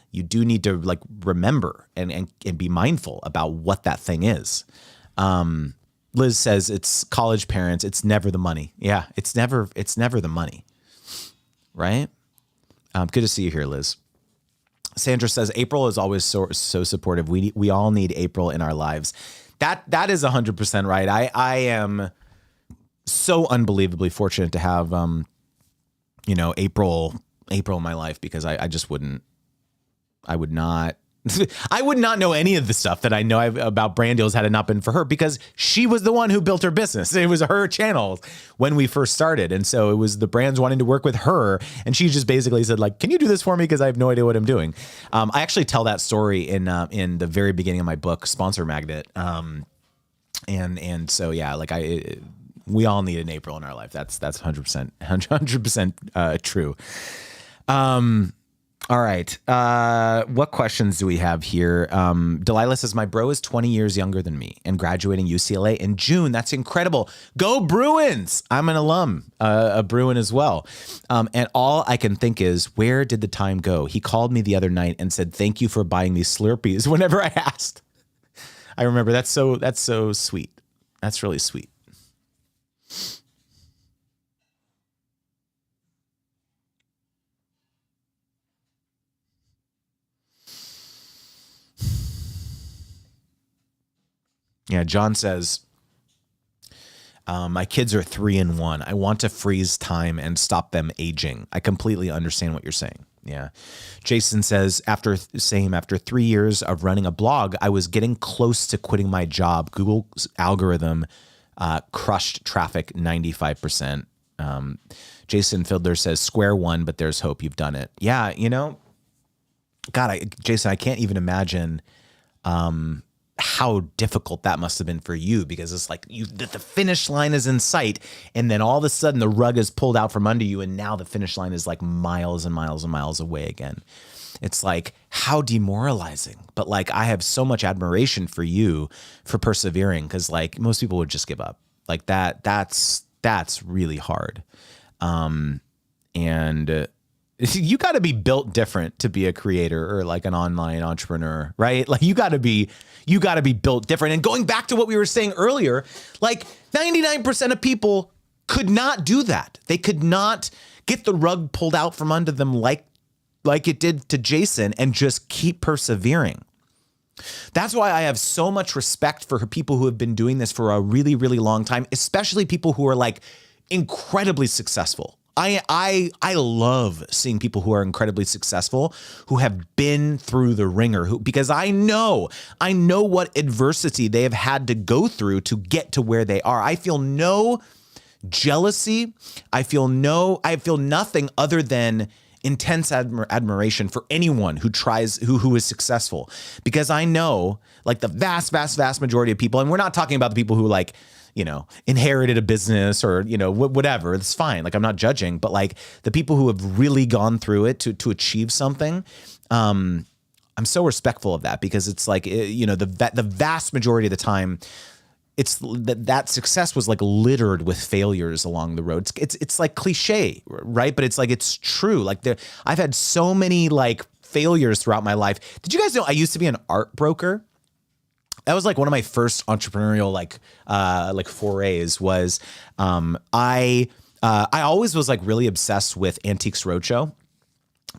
You do need to like remember and be mindful about what that thing is. Liz says it's college parents. It's never the money. Yeah. It's never the money. Right. Good to see you here, Liz. Sandra says April is always so supportive. We all need April in our lives. That is 100% right. I am so unbelievably fortunate to have April in my life, because I would not know any of the stuff that I know about brand deals had it not been for her, because she was the one who built her business. It was her channel when we first started. And so it was the brands wanting to work with her. And she just basically said, like, can you do this for me? Because I have no idea what I'm doing. I actually tell that story in the very beginning of my book, Sponsor Magnet. And so, yeah, like we all need an April in our life. That's 100% true. All right. What questions do we have here? Delilah says, my bro is 20 years younger than me and graduating UCLA in June. That's incredible. Go Bruins. I'm an alum, a Bruin as well. And all I can think is, where did the time go? He called me the other night and said, thank you for buying these Slurpees whenever I asked. I remember. That's so sweet. That's really sweet. Yeah, John says, my kids are 3 and 1. I want to freeze time and stop them aging. I completely understand what you're saying. Yeah. Jason says, after 3 years of running a blog, I was getting close to quitting my job. Google's algorithm crushed traffic 95%. Jason Fiddler says, square one, but there's hope. You've done it. Yeah, God, Jason, I can't even imagine how difficult that must have been for you, because it's like the finish line is in sight, and then all of a sudden the rug is pulled out from under you, and now the finish line is like miles and miles and miles away again. It's like, how demoralizing. But like, I have so much admiration for you for persevering, because like most people would just give up. Like that's really hard. And you got to be built different to be a creator or like an online entrepreneur, right? Like you got to be built different. And going back to what we were saying earlier, like 99% of people could not do that. They could not get the rug pulled out from under them like it did to Jason, and just keep persevering. That's why I have so much respect for people who have been doing this for a really, really long time, especially people who are like incredibly successful. I love seeing people who are incredibly successful, who have been through the ringer, because I know what adversity they have had to go through to get to where they are. I feel no jealousy. I feel nothing other than intense admiration for anyone who tries, who is successful, because I know like the vast, vast, vast majority of people, and we're not talking about the people who like, inherited a business or, whatever, it's fine. Like I'm not judging, but like the people who have really gone through it to achieve something, I'm so respectful of that, because it's like, the vast majority of the time, it's that success was like littered with failures along the road. It's like cliche, right? But it's like, it's true. Like I've had so many like failures throughout my life. Did you guys know I used to be an art broker? That was like one of my first entrepreneurial like forays. Was I always was like really obsessed with Antiques Roadshow.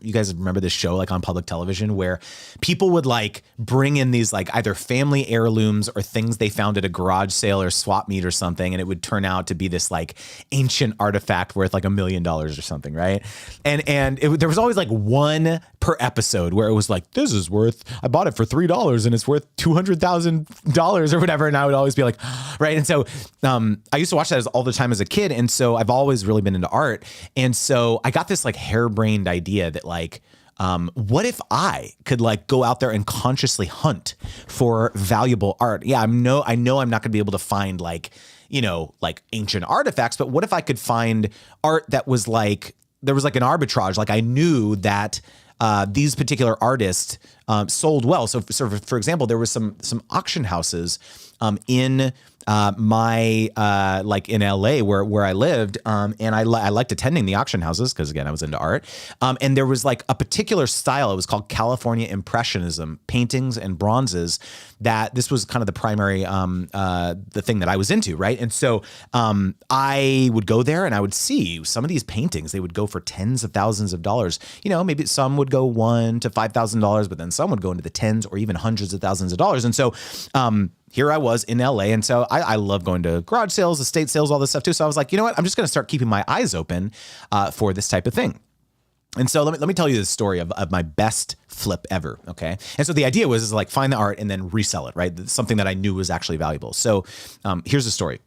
You guys remember this show like on public television where people would like bring in these like either family heirlooms or things they found at a garage sale or swap meet or something, and it would turn out to be this like ancient artifact worth like $1 million or something, right? And there was always like one per episode where it was like, this is worth, I bought it for $3 and it's worth $200,000 or whatever, and I would always be like, right? And so I used to watch that all the time as a kid, and so I've always really been into art, and so I got this like harebrained idea that like, what if I could like go out there and consciously hunt for valuable art? Yeah, I know I'm not going to be able to find like, like ancient artifacts, but what if I could find art that was like, there was like an arbitrage. Like I knew that these particular artists sold well. So for example, there was some auction houses in my like in LA where I lived, and I liked attending the auction houses because again I was into art, and there was like a particular style. It was called California Impressionism, paintings and bronzes. That this was kind of the primary the thing that I was into, right? And so I would go there and I would see some of these paintings. They would go for tens of thousands of dollars. You know, maybe some would go $1,000 to $5,000, but then some would go into the tens or even hundreds of thousands of dollars. And so here I was in LA. And so I love going to garage sales, estate sales, all this stuff too. So I was like, you know what? I'm just going to start keeping my eyes open for this type of thing. And so let me tell you the story of my best flip ever. Okay. And so the idea was like find the art and then resell it, right? Something that I knew was actually valuable. So here's the story.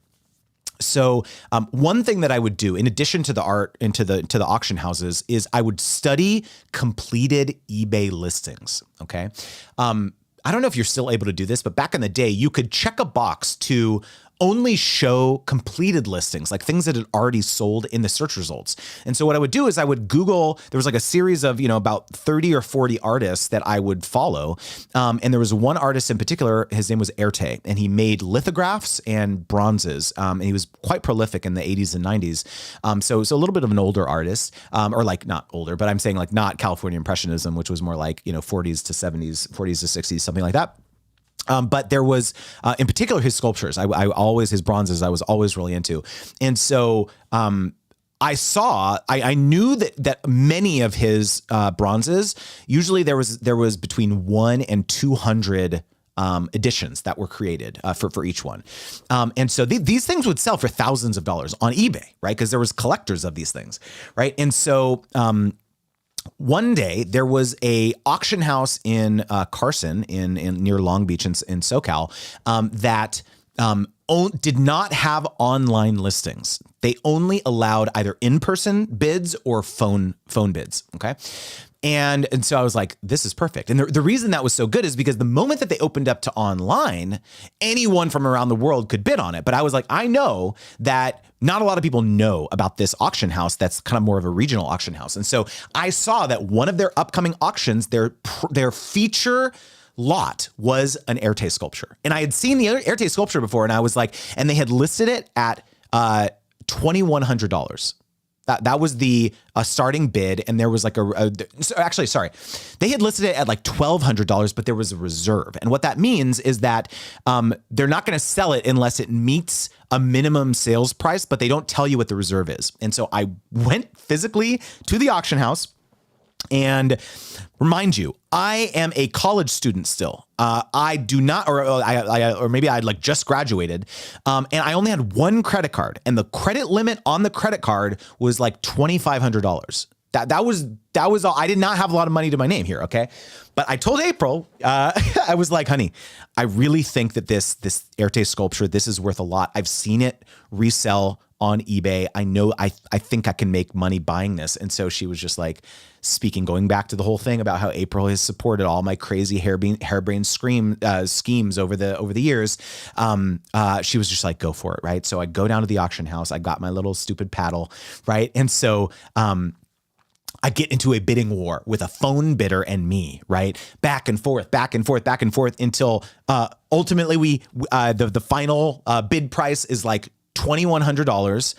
So one thing that I would do in addition to the art and to the auction houses is I would study completed eBay listings. Okay. I don't know if you're still able to do this, but back in the day, you could check a box to only show completed listings, like things that had already sold in the search results. And so what I would do is I would Google, there was like a series of, about 30 or 40 artists that I would follow. And there was one artist in particular, his name was Erte, and he made lithographs and bronzes. And he was quite prolific in the 80s and 90s. So a little bit of an older artist, or like not older, but I'm saying like not California Impressionism, which was more like, 40s to 70s, 40s to 60s, something like that. But there was, in particular, his sculptures. His bronzes, I was always really into. And so I knew that many of his bronzes, usually there was between 1 and 200 editions that were created for each one. And so these things would sell for thousands of dollars on eBay, right? Because there was collectors of these things, right? And so one day there was a auction house in Carson in near Long Beach in SoCal that did not have online listings. They only allowed either in-person bids or phone bids. Okay. And so I was like, this is perfect. And the reason that was so good is because the moment that they opened up to online, anyone from around the world could bid on it. But I was like, I know that not a lot of people know about this auction house that's kind of more of a regional auction house. And so I saw that one of their upcoming auctions, their feature lot was an Erte sculpture. And I had seen the Erte sculpture before, and I was like, and they had listed it at $2,100. That was the starting bid, and there was like they had listed it at like $1,200, but there was a reserve. And what that means is that they're not going to sell it unless it meets a minimum sales price, but they don't tell you what the reserve is. And so I went physically to the auction house. And remind you, I am a college student still. I do not, or maybe I'd like just graduated, and I only had one credit card, and the credit limit on the credit card was like $2,500. That was all. I did not have a lot of money to my name here. Okay. But I told April, I was like, honey, I really think that this Erte sculpture, this is worth a lot. I've seen it resell on eBay. I know, I think I can make money buying this. And so she was just like going back to the whole thing about how April has supported all my crazy harebrained schemes over the years. She was just like, go for it. Right. So I go down to the auction house. I got my little stupid paddle. Right. And so, I get into a bidding war with a phone bidder and me, right? Back and forth until ultimately the final bid price is like $2,100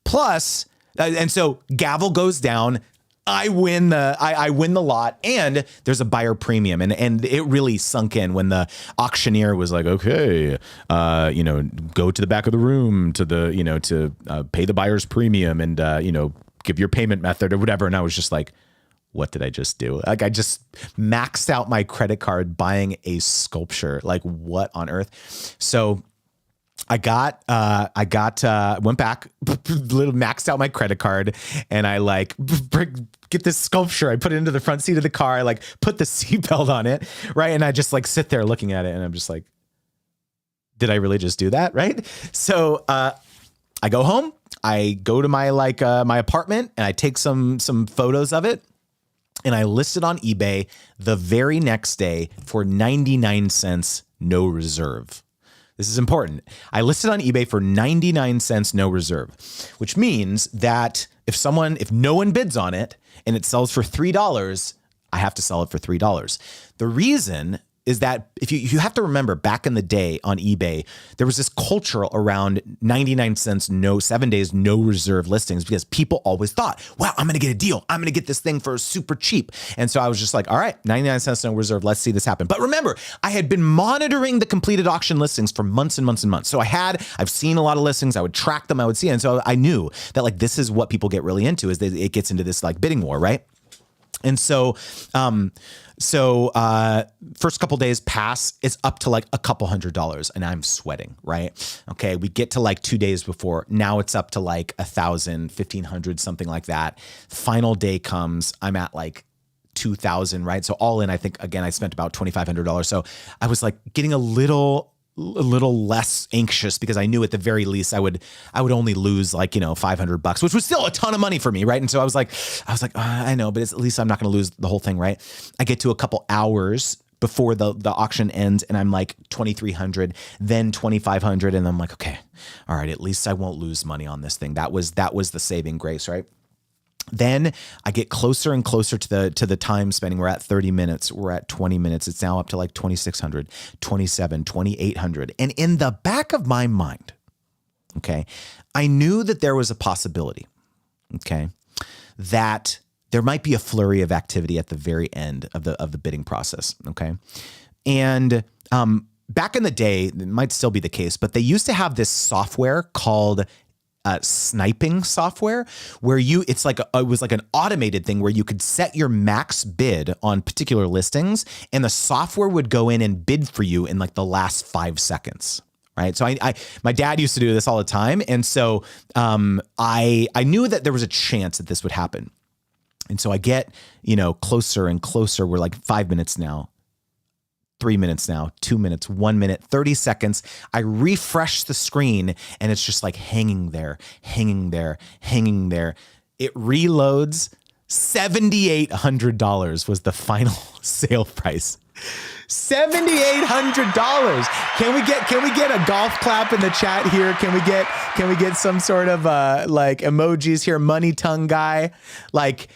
plus, and so gavel goes down. I win the lot, and there's a buyer premium, and it really sunk in when the auctioneer was like, okay, go to the back of the room to pay the buyer's premium and give your payment method or whatever. And I was just like, what did I just do? Like, I just maxed out my credit card buying a sculpture. Like, what on earth? So I went back, maxed out my credit card, and I get this sculpture. I put it into the front seat of the car. I put the seatbelt on it. Right. And I just sit there looking at it, and I'm just like, did I really just do that? Right. So, I go home, I go to my my apartment, and I take some photos of it, and I list it on eBay the very next day for 99 cents, no reserve. This is important. I listed on eBay for 99 cents, no reserve, which means that if no one bids on it and it sells for $3, I have to sell it for $3. The reason is that if you have to remember, back in the day on eBay, there was this culture around 99 cents, 7 days, no reserve listings, because people always thought, wow, I'm going to get a deal. I'm going to get this thing for super cheap. And so I was just like, all right, 99 cents, no reserve. Let's see this happen. But remember, I had been monitoring the completed auction listings for months and months and months. So I've seen a lot of listings. I would track them. I would see. And so I knew that like, this is what people get really into, is that it gets into this like bidding war, right? And so, first couple days pass, it's up to like a couple $100 and I'm sweating, right? Okay. We get to like 2 days before, now it's up to like 1,000, 1,500, something like that. Final day comes, I'm at like 2,000, right? So all in, I think, again, I spent about $2,500. So I was like getting a little less anxious, because I knew at the very least I would only lose like, $500, which was still a ton of money for me. Right. And so I was like, I know, but at least I'm not going to lose the whole thing. Right. I get to a couple hours before the auction ends and I'm like 2,300, then 2,500. And I'm like, okay, all right, at least I won't lose money on this thing. That was the saving grace. Right. Then I get closer and closer to the time spending. We're at 30 minutes. We're at 20 minutes. It's now up to like 2,600, 27, 2,800. And in the back of my mind, okay, I knew that there was a possibility, okay, that there might be a flurry of activity at the very end of the bidding process. Okay. And, back in the day, it might still be the case, but they used to have this software called sniping software, where it was like an automated thing where you could set your max bid on particular listings and the software would go in and bid for you in like the last 5 seconds. Right. So my dad used to do this all the time. And so, I knew that there was a chance that this would happen. And so I get, closer and closer. We're like 5 minutes now. 3 minutes now, 2 minutes, 1 minute, 30 seconds. I refresh the screen and it's just like hanging there, hanging there, hanging there. It reloads. $7,800 was the final sale price. $7,800. Can we get a golf clap in the chat here? Can we get some sort of like emojis here? Money tongue guy. Like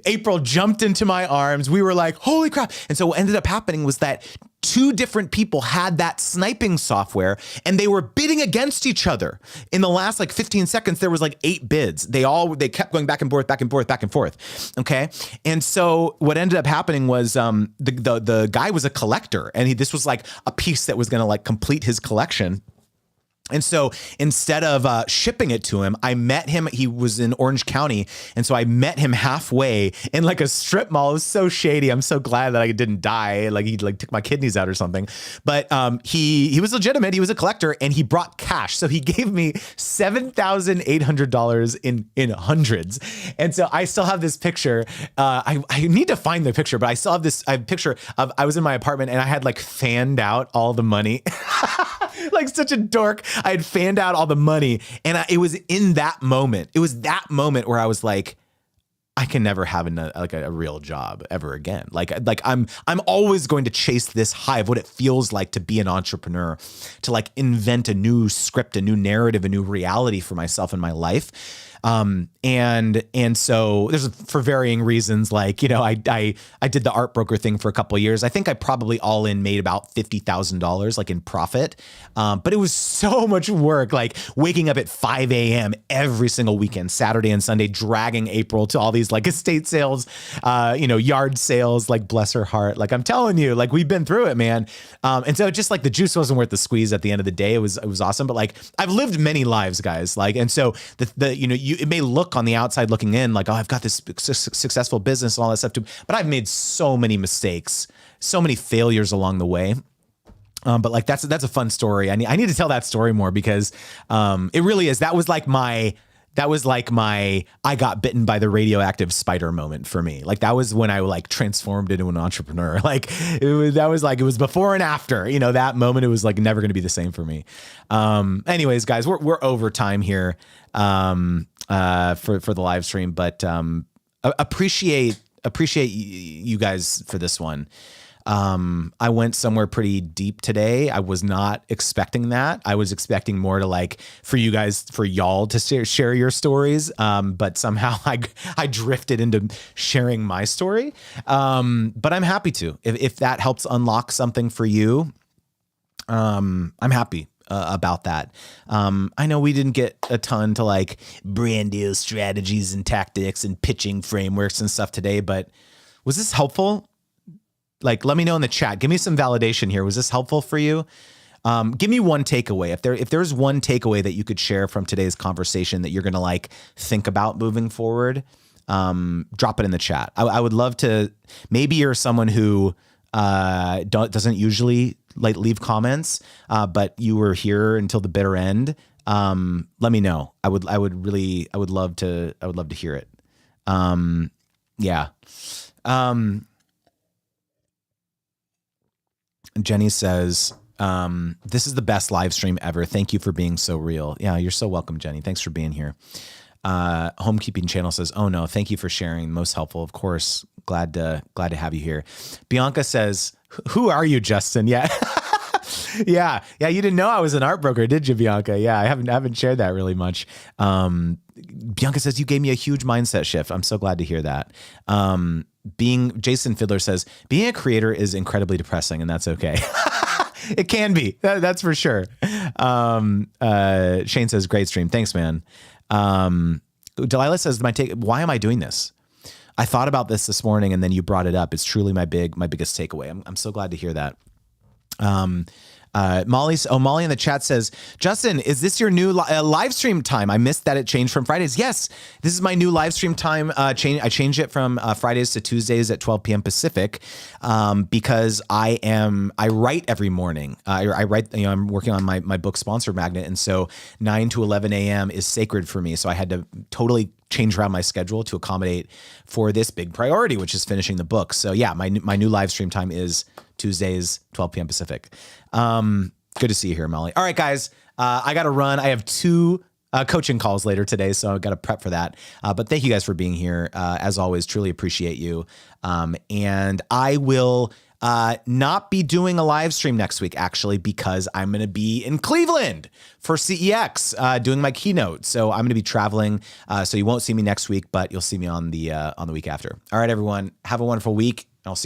April jumped into my arms. We were like, holy crap. And so what ended up happening was that 2 different people had that sniping software and they were bidding against each other. In the last like 15 seconds, there was like 8 bids. They kept going back and forth, back and forth, back and forth. Okay. And so what ended up happening was the guy was a collector, and this was like a piece that was going to like complete his collection. And so instead of shipping it to him, I met him. He was in Orange County. And so I met him halfway in like a strip mall. It was so shady. I'm so glad that I didn't die. Like he like took my kidneys out or something. But he was legitimate. He was a collector and he brought cash. So he gave me $7,800 in hundreds. And so I still have this picture. I need to find the picture, but I still have this picture of, I was in my apartment and I had like fanned out all the money. Like such a dork. I had fanned out all the money, and it was in that moment. It was that moment where I was like, I can never have a real job ever again. Like I'm always going to chase this high of what it feels like to be an entrepreneur, to like invent a new script, a new narrative, a new reality for myself and my life. And so there's for varying reasons, like, I did the art broker thing for a couple of years. I think I probably all in made about $50,000 like in profit. But it was so much work, like waking up at 5 a.m. every single weekend, Saturday and Sunday, dragging April to all these like estate sales, yard sales, like bless her heart. Like I'm telling you, like we've been through it, man. And so just like the juice wasn't worth the squeeze at the end of the day. It was awesome. But like I've lived many lives, guys. Like, and so it may look on the outside looking in like, oh, I've got this successful business and all that stuff too. But I've made so many mistakes, so many failures along the way. But like, that's a fun story. I need to tell that story more because, it really is. That was like my, I got bitten by the radioactive spider moment for me. Like that was when I like transformed into an entrepreneur. Like it was before and after, that moment, it was like never going to be the same for me. Anyways, guys, we're over time here, for the live stream, but, appreciate you guys for this one. I went somewhere pretty deep today. I was not expecting that. I was expecting more to like for y'all to share your stories. But somehow I drifted into sharing my story. But I'm happy to, if that helps unlock something for you. I'm happy about that. I know we didn't get a ton to like brand deal strategies and tactics and pitching frameworks and stuff today, but was this helpful? Like, let me know in the chat. Give me some validation here. Was this helpful for you? Give me one takeaway. If there's one takeaway that you could share from today's conversation that you're going to like think about moving forward, drop it in the chat. I would love to, maybe you're someone who doesn't usually like leave comments, but you were here until the bitter end. Let me know. I would love to hear it. Yeah. Jenny says, this is the best live stream ever. Thank you for being so real. Yeah, you're so welcome, Jenny. Thanks for being here. Homekeeping Channel says, oh no, thank you for sharing. Most helpful. Of course. Glad to have you here. Bianca says, who are you, Justin? Yeah. Yeah. You didn't know I was an art broker, did you, Bianca? Yeah. I haven't shared that really much. Bianca says, you gave me a huge mindset shift. I'm so glad to hear that. Jason Fiddler says, being a creator is incredibly depressing, and that's okay. It can be. That's for sure. Shane says, great stream. Thanks, man. Delilah says, why am I doing this? I thought about this morning, and then you brought it up. It's truly my biggest takeaway. I'm so glad to hear that. Molly in the chat says, Justin, is this your new live stream time? I missed that it changed from Fridays. Yes, this is my new live stream time. I changed it from Fridays to Tuesdays at 12 p.m. Pacific, because I write every morning. I write, I'm working on my book Sponsor Magnet. And so 9 to 11 a.m. is sacred for me. So I had to totally change around my schedule to accommodate for this big priority, which is finishing the book. So yeah, my new live stream time is Tuesdays, 12 p.m. Pacific. Good to see you here, Molly. All right, guys, I got to run. I have 2 coaching calls later today, so I've got to prep for that. But thank you guys for being here. As always, truly appreciate you. And I will not be doing a live stream next week, actually, because I'm going to be in Cleveland for CEX, doing my keynote. So I'm going to be traveling. So you won't see me next week, but you'll see me on the week after. All right, everyone, have a wonderful week.